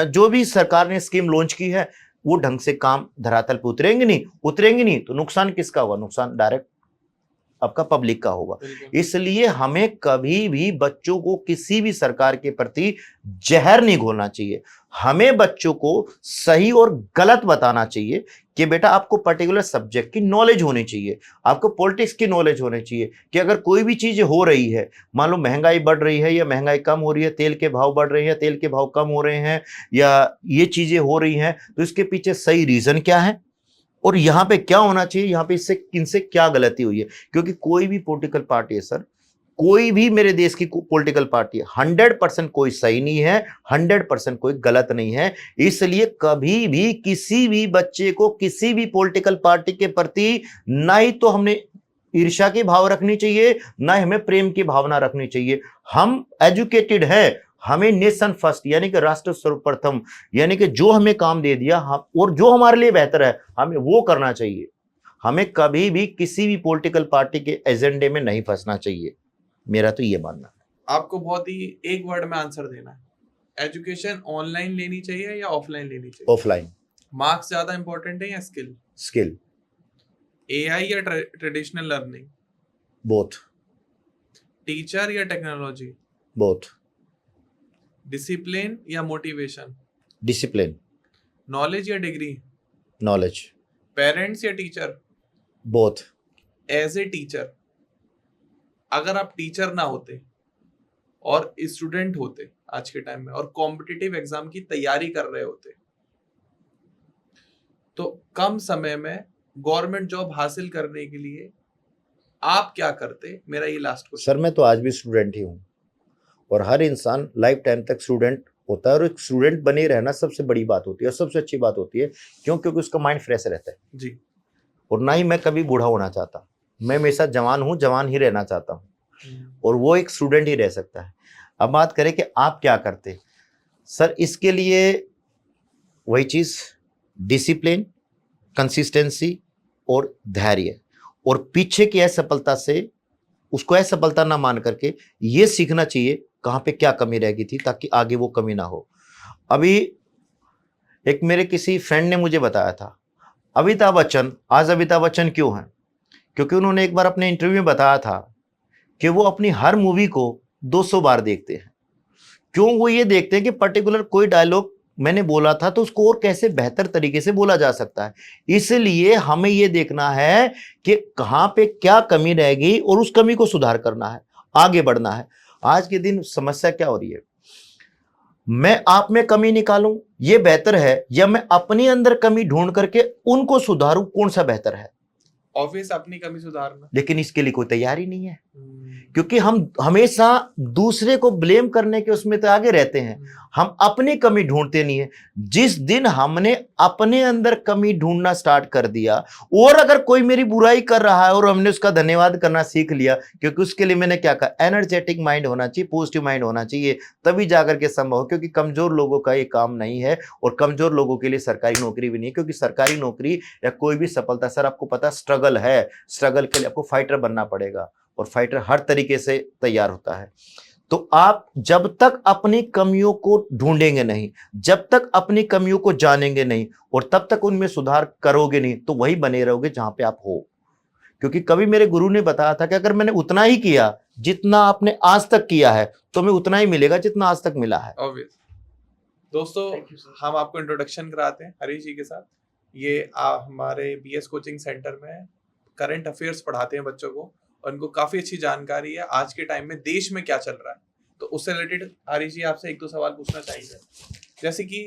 जो भी सरकार ने स्कीम लॉन्च की है वो ढंग से काम धरातल पे उतरेंगे नहीं तो नुकसान किसका होगा? नुकसान डायरेक्ट आपका पब्लिक का होगा। इसलिए हमें कभी भी बच्चों को किसी भी सरकार के प्रति जहर नहीं घोलना चाहिए। हमें बच्चों को सही और गलत बताना चाहिए कि बेटा आपको पर्टिकुलर सब्जेक्ट की नॉलेज होनी चाहिए, आपको पॉलिटिक्स की नॉलेज होनी चाहिए कि अगर कोई भी चीजें हो रही है, मान लो महंगाई बढ़ रही है या महंगाई कम हो रही है, तेल के भाव बढ़ रहे हैं, तेल के भाव कम हो रहे हैं, या ये चीजें हो रही हैं, तो इसके पीछे सही रीजन क्या है और यहाँ पे क्या होना चाहिए, यहाँ पे इनसे क्या गलती हुई है। क्योंकि कोई भी पॉलिटिकल पार्टी है सर, कोई भी मेरे देश की पॉलिटिकल पार्टी है, 100% कोई सही नहीं है, 100% कोई गलत नहीं है। इसलिए कभी भी किसी भी बच्चे को किसी भी पॉलिटिकल पार्टी के प्रति ना ही तो हमने ईर्ष्या की भाव रखनी चाहिए, ना ही हमें प्रेम की भावना रखनी चाहिए। हम एजुकेटेड हैं, हमें नेशन फर्स्ट यानी कि राष्ट्र सर्वप्रथम, यानी कि जो हमें काम दे दिया और जो हमारे लिए बेहतर है हमें वो करना चाहिए। हमें कभी भी किसी भी पॉलिटिकल पार्टी के एजेंडे में नहीं फंसना चाहिए, मेरा तो ये मानना है। आपको बहुत ही एक वर्ड में आंसर देना है, एजुकेशन ऑनलाइन लेनी चाहिए या ऑफलाइन लेनी चाहिए? ऑफलाइन। मार्क्स ज्यादा इंपॉर्टेंट है या स्किल? AI या ट्रेडिशनल लर्निंग? बोथ। टीचर या टेक्नोलॉजी? बोथ। डिसिप्लिन या मोटिवेशन? डिसिप्लिन, नॉलेज या डिग्री, नॉलेज, पेरेंट्स या teacher, both. As a teacher, अगर आप टीचर ना होते और स्टूडेंट होते आज के टाइम में और कॉम्पिटिटिव एग्जाम की तैयारी कर रहे होते, तो कम समय में गवर्नमेंट जॉब हासिल करने के लिए आप क्या करते? मेरा ये लास्ट क्वेश्चन। सर मैं तो आज भी स्टूडेंट ही हूँ, और हर इंसान लाइफ टाइम तक स्टूडेंट होता है, और एक स्टूडेंट बने रहना सबसे बड़ी बात होती है और सबसे अच्छी बात होती है। क्यों? क्योंकि उसका माइंड फ्रेश रहता है जी। और ना ही मैं कभी बूढ़ा होना चाहता। मैं हमेशा जवान हूँ, जवान ही रहना चाहता हूँ, और वो एक स्टूडेंट ही रह सकता है। अब बात करें कि आप क्या करते सर, इसके लिए वही चीज़, डिसिप्लिन, कंसिस्टेंसी और धैर्य, और पीछे की असफलता से उसको असफलता ना मान करके ये सीखना चाहिए कहाँ पे क्या कमी रह गई थी, ताकि आगे वो कमी ना हो। अभी एक मेरे किसी फ्रेंड ने मुझे बताया था, अमिताभ बच्चन आज अमिताभ बच्चन क्यों हैं? क्योंकि उन्होंने एक बार अपने इंटरव्यू में बताया था कि वो अपनी हर मूवी को 200 बार देखते हैं। क्यों? वो ये देखते हैं कि पर्टिकुलर कोई डायलॉग मैंने बोला था तो उसको और कैसे बेहतर तरीके से बोला जा सकता है। इसलिए हमें ये देखना है कि कहाँ पे क्या कमी रह गई और उस कमी को सुधार करना है, आगे बढ़ना है। आज के दिन समस्या क्या हो रही है, मैं आप में कमी निकालूं ये बेहतर है, या मैं अपने अंदर कमी ढूंढ करके उनको सुधारूं, कौन सा बेहतर है? ऑब्वियस अपनी कमी सुधारना। लेकिन इसके लिए कोई तैयारी नहीं है, क्योंकि हम हमेशा दूसरे को ब्लेम करने के उसमें तो आगे रहते हैं, हम अपनी कमी ढूंढते नहीं है। जिस दिन हमने अपने अंदर कमी ढूंढना स्टार्ट कर दिया, और अगर कोई मेरी बुराई कर रहा है और हमने उसका धन्यवाद करना सीख लिया, क्योंकि उसके लिए मैंने क्या कहा, एनर्जेटिक माइंड होना चाहिए, पॉजिटिव माइंड होना चाहिए, तभी जाकर के संभव हो। क्योंकि कमजोर लोगों का ये काम नहीं है, और कमजोर लोगों के लिए सरकारी नौकरी भी नहीं है, क्योंकि सरकारी नौकरी या कोई भी सफलता, सर आपको पता स्ट्रगल है, स्ट्रगल के लिए आपको फाइटर बनना पड़ेगा, और फाइटर हर तरीके से तैयार होता है। तो आप जब तक अपनी कमियों को ढूंढेंगे नहीं, जब तक अपनी कमियों को जानेंगे नहीं, और तब तक उनमें सुधार करोगे नहीं, तो वही बने रहोगे जहां पे आप हो। क्योंकि कभी मेरे गुरु ने बताया था कि अगर मैंने उतना ही किया जितना आपने आज तक किया है, तो हमें उतना ही मिलेगा जितना आज तक मिला है। ऑब्वियस। दोस्तों, हम आपको इंट्रोडक्शन कराते हैं हरीश जी के साथ। ये हमारे बीएस कोचिंग सेंटर में करंट अफेयर्स पढ़ाते हैं बच्चों को, और उनको काफी अच्छी जानकारी है आज के टाइम में देश में क्या चल रहा है। तो उससे रिलेटेड हरीश जी आपसे एक दो सवाल पूछना चाहिए। जैसे कि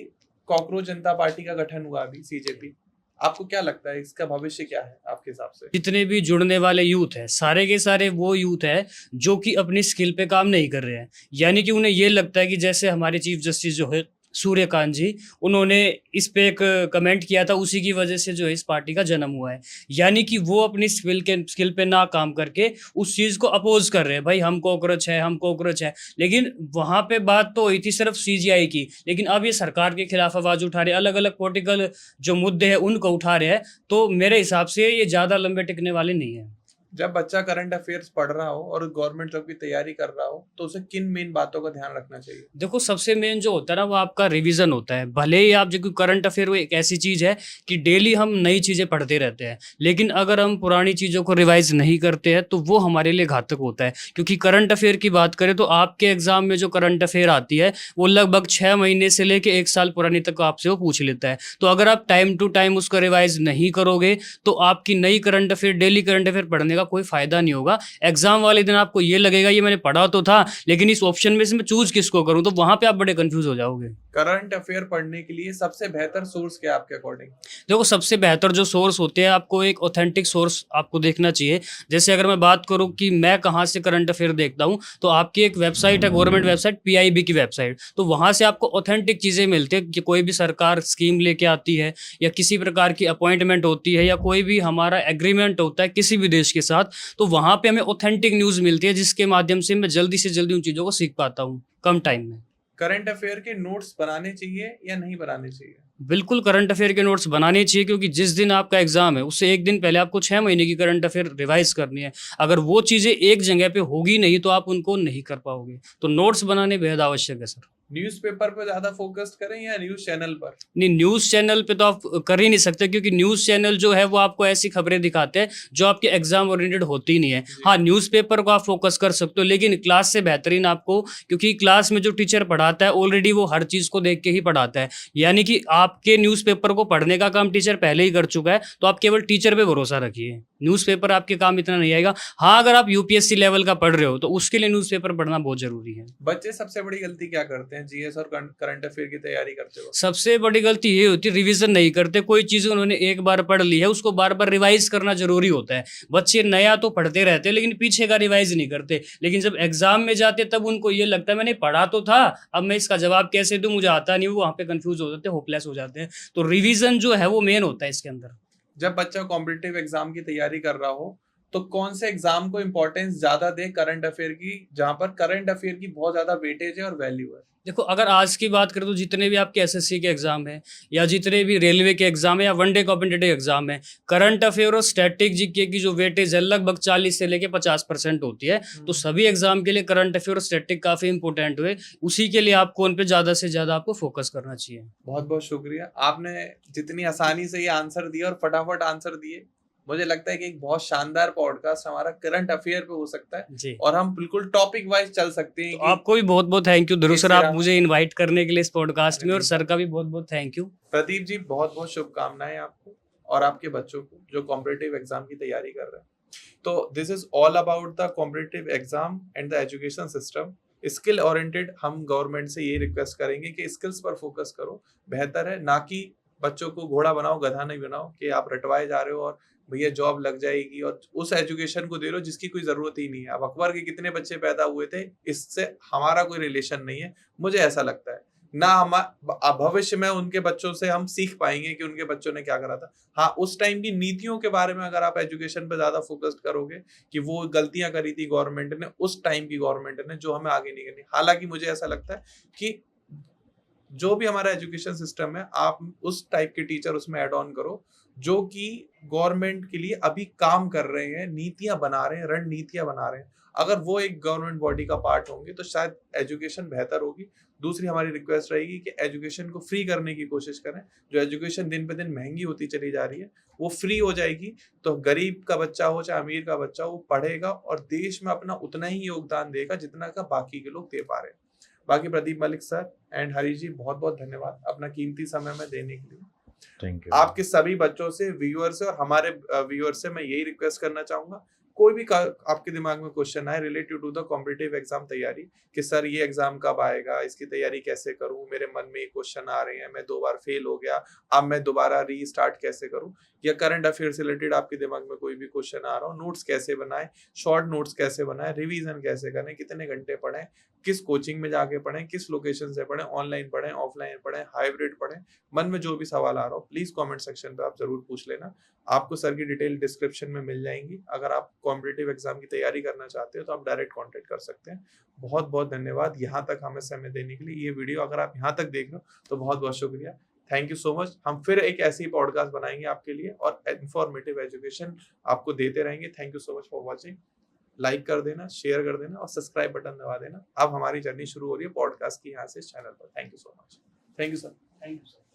कॉकरोच जनता पार्टी का गठन हुआ अभी, सीजेपी, आपको क्या लगता है इसका भविष्य क्या है आपके हिसाब से? जितने भी जुड़ने वाले यूथ है, सारे के सारे वो यूथ है जो कि अपनी स्किल पे काम नहीं कर रहे हैं। यानी कि उन्हें ये लगता है कि जैसे हमारे चीफ जस्टिस जो है सूर्यकांत जी, उन्होंने इस पे एक कमेंट किया था, उसी की वजह से जो है इस पार्टी का जन्म हुआ है। यानी कि वो अपनी स्किल पे ना काम करके उस चीज़ को अपोज कर रहे हैं, भाई हम कॉकरोच है, हम कॉकरोच है। लेकिन वहाँ पे बात तो हुई थी सिर्फ सीजीआई की, लेकिन अब ये सरकार के खिलाफ आवाज़ उठा रहे हैं, अलग अलग पॉलिटिकल जो मुद्दे हैं उनको उठा रहे हैं। तो मेरे हिसाब से ये ज़्यादा लंबे टिकने वाले नहीं है। जब बच्चा करंट अफेयर्स पढ़ रहा हो और गवर्नमेंट जॉब की तैयारी कर रहा हो, तो उसे किन मेन बातों का ध्यान रखना चाहिए? देखो, सबसे मेन जो होता है ना, वो आपका रिवीजन होता है। भले ही आप जो करंट अफेयर वो एक ऐसी चीज़ है कि डेली हम नई चीज़ें पढ़ते रहते हैं, लेकिन अगर हम पुरानी चीज़ों को रिवाइज नहीं करते हैं तो वो हमारे लिए घातक होता है। क्योंकि करंट अफेयर की बात करें तो आपके एग्जाम में जो करंट अफेयर आती है वो लगभग 6 महीने से लेकर 1 साल पुरानी तक आपसे वो पूछ लेता है। तो अगर आप टाइम टू टाइम उसको रिवाइज नहीं करोगे तो आपकी नई current affair, daily current affair पढ़ने का कोई फायदा नहीं होगा। एग्जाम वाले दिन आपको ये लगेगा ये मैंने पढ़ा तो था, लेकिन इस ऑप्शन में से मैं चूज किसको करूं, तो वहां पे आप बड़े कंफ्यूज हो जाओगे। करंट अफेयर पढ़ने के लिए सबसे बेहतर सोर्स क्या है आपके अकॉर्डिंग? देखो, सबसे बेहतर जो सोर्स होते हैं, आपको एक ऑथेंटिक सोर्स आपको देखना चाहिए। जैसे अगर मैं बात करूं कि मैं कहां से करंट अफेयर देखता हूं, तो आपकी एक वेबसाइट है, गवर्नमेंट वेबसाइट पीआईबी की वेबसाइट। तो वहां से आपको ऑथेंटिक चीजें मिलती है कि कोई भी सरकार स्कीम लेके आती है, या किसी प्रकार की अपॉइंटमेंट होती है, या कोई भी हमारा एग्रीमेंट होता है किसी भी देश के साथ, तो वहां पे हमें ऑथेंटिक न्यूज मिलती है, जिसके माध्यम से मैं जल्दी से जल्दी उन चीजों को सीख पाता हूँ कम टाइम में। करंट अफेयर के नोट्स बनाने चाहिए या नहीं बनाने चाहिए? बिल्कुल करंट अफेयर के नोट्स बनाने चाहिए, क्योंकि जिस दिन आपका एग्जाम है उससे एक दिन पहले आपको 6 महीने की करंट अफेयर रिवाइज करनी है। अगर वो चीज़ें एक जगह पे होगी नहीं तो आप उनको नहीं कर पाओगे। तो नोट्स बनाने बेहद आवश्यक है सर। न्यूज़पेपर पे ज्यादा फोकस करें या न्यूज चैनल पर? नहीं, न्यूज़ चैनल पे तो आप कर ही नहीं सकते, क्योंकि न्यूज़ चैनल जो है वो आपको ऐसी खबरें दिखाते हैं जो आपके एग्जाम ओरिएंटेड होती नहीं है। जी। हाँ, न्यूज़पेपर को आप फोकस कर सकते हो, लेकिन क्लास से बेहतरीन आपको, क्योंकि क्लास में जो टीचर पढ़ाता है ऑलरेडी वो हर चीज़ को देख के ही पढ़ाता है, यानी कि आपके न्यूज़पेपर को पढ़ने का काम टीचर पहले ही कर चुका है, तो आप केवल टीचर पे भरोसा रखिए। न्यूज़पेपर आपके काम इतना नहीं आएगा। हाँ, अगर आप यूपीएससी लेवल का पढ़ रहे हो तो उसके लिए न्यूज़पेपर पढ़ना बहुत जरूरी है। बच्चे सबसे बड़ी गलती क्या करते हैं जीएस और करंट अफेयर की तैयारी करते हो? सबसे बड़ी गलती ये होती है, रिवीजन नहीं करते। कोई चीज़ उन्होंने एक बार पढ़ ली है, उसको बार बार रिवाइज करना जरूरी होता है। बच्चे नया तो पढ़ते रहते हैं लेकिन पीछे का रिवाइज नहीं करते, लेकिन जब एग्जाम में जाते तब उनको ये लगता है मैंने पढ़ा तो था, अब मैं इसका जवाब कैसे दूं, मुझे आता नहीं। वो वहाँ पे कंफ्यूज हो जाते हैं, होपलेस हो जाते हैं। तो रिवीजन जो है वो मेन होता है इसके अंदर। जब बच्चा कॉम्पिटिटिव एग्जाम की तैयारी कर रहा हो तो कौन से एग्जाम को इंपॉर्टेंस ज्यादा दे करंट अफेयर की, जहां पर करंट अफेयर की बहुत ज्यादा वेटेज है और वैल्यू है? देखो, अगर आज की बात करें तो जितने भी आपके एसएससी के एग्जाम है या जितने भी रेलवे के एग्जाम है या वनडे कॉम्पिटिटिव एग्जाम है, करंट अफेयर और स्टैटिक जीके की जो वेटेज है लगभग 40 से लेके 50% होती है। तो सभी एग्जाम के लिए करंट अफेयर और स्टैटिक काफी इंपॉर्टेंट हुए। उसी के लिए आपको उन पे ज्यादा से ज्यादा आपको फोकस करना चाहिए। बहुत बहुत शुक्रिया, आपने जितनी आसानी से ये आंसर दिया और फटाफट आंसर दिए, मुझे लगता है कि एक बहुत शानदार पॉडकास्ट हमारा करंट अफेयर पे हो सकता है जी, और हम बिल्कुल टॉपिक वाइज चल सकते हैं तो कि आपको भी बहुत बहुत थैंक यू ध्रुव किस सर, आप तरह- मुझे इनवाइट करने के लिए इस पॉडकास्ट अरे में, और नहीं। सर का भी बहुत बहुत थैंक यू। प्रदीप जी बहुत बहुत शुभकामनाएं आपको और आपके बच्चों को जो कॉम्पिटिटिव एग्जाम की तैयारी कर रहे हैं। तो this is all about the competitive exam and the education system. Skill oriented हम गवर्नमेंट से ये रिक्वेस्ट करेंगे कि स्किल्स पर फोकस करो, बेहतर है, ना कि बच्चों को घोड़ा बनाओ गधा नहीं बनाओ कि आप रटवाए जा रहे हो और भैया जॉब लग जाएगी और उस एजुकेशन को दे रहे हो जिसकी कोई जरूरत ही नहीं है। अब अकबर के कितने बच्चे पैदा हुए थे, इससे हमारा कोई रिलेशन नहीं है, मुझे ऐसा लगता है। ना हम भविष्य में उनके बच्चों से हम सीख पाएंगे कि उनके बच्चों ने क्या करा था। हाँ, उस टाइम की नीतियों के बारे में अगर आप एजुकेशन पे ज्यादा फोकस करोगे कि वो गलतियां करी थी गवर्नमेंट ने, उस टाइम की गवर्नमेंट ने, जो हमें आगे नहीं करनी। हालांकि मुझे ऐसा लगता है कि जो भी हमारा एजुकेशन सिस्टम है, आप उस टाइप के टीचर उसमें ऐड ऑन करो जो कि गवर्नमेंट के लिए अभी काम कर रहे हैं, नीतियां बना रहे हैं, रणनीतियां बना रहे हैं। अगर वो एक गवर्नमेंट बॉडी का पार्ट होंगे तो शायद एजुकेशन बेहतर होगी। दूसरी हमारी रिक्वेस्ट रहेगी कि एजुकेशन को फ्री करने की कोशिश करें। जो एजुकेशन दिन पे दिन महंगी होती चली जा रही है वो फ्री हो जाएगी तो गरीब का बच्चा हो चाहे अमीर का बच्चा हो, वो पढ़ेगा और देश में अपना उतना ही योगदान देगा जितना का बाकी के लोग दे पा रहे हैं। बाकी प्रदीप मलिक सर एंड हरीश जी बहुत बहुत धन्यवाद अपना कीमती समय में देने के लिए। Thank you. आपके सभी बच्चों से, व्यूअर से और हमारे व्यूअर से मैं यही रिक्वेस्ट करना चाहूंगा, कोई भी आपके दिमाग में क्वेश्चन आए related to the competitive exam तैयारी कि सर ये एग्जाम कब आएगा, इसकी तैयारी कैसे करूं, मेरे मन में ये क्वेश्चन आ रहे हैं, मैं 2 बार फेल हो गया, अब मैं दोबारा रीस्टार्ट कैसे करूं, या करंट अफेयर से रिलेटेड आपके दिमाग में कोई भी क्वेश्चन आ रहा हो, नोट्स कैसे बनाएं, शॉर्ट नोट्स कैसे बनाएं, रिवीजन कैसे करें, कितने घंटे पढ़ें, किस कोचिंग में जाके पढ़ें, किस लोकेशन से पढ़ें, ऑनलाइन पढ़ें, ऑफलाइन पढ़ें, हाइब्रिड पढ़ें, मन में जो भी सवाल आ रहा हो प्लीज कमेंट सेक्शन पे आप जरूर पूछ लेना। आपको सर की डिटेल डिस्क्रिप्शन में मिल जाएंगी। अगर आप कॉम्पिटिटिव एग्जाम की तैयारी करना चाहते हो तो आप डायरेक्ट कांटेक्ट कर सकते हैं। बहुत बहुत धन्यवाद यहाँ तक हमें समय देने के लिए। ये वीडियो अगर आप यहाँ तक देख रहे हो तो बहुत बहुत शुक्रिया, थैंक यू सो मच। हम फिर एक ऐसी पॉडकास्ट बनाएंगे आपके लिए और इंफॉर्मेटिव एजुकेशन आपको देते रहेंगे। Thank you so much for watching. Like कर देना, शेयर कर देना और सब्सक्राइब बटन दबा देना। अब हमारी जर्नी शुरू हो रही है पॉडकास्ट की यहाँ से इस चैनल पर। Thank you so much. Thank you sir. Thank you sir.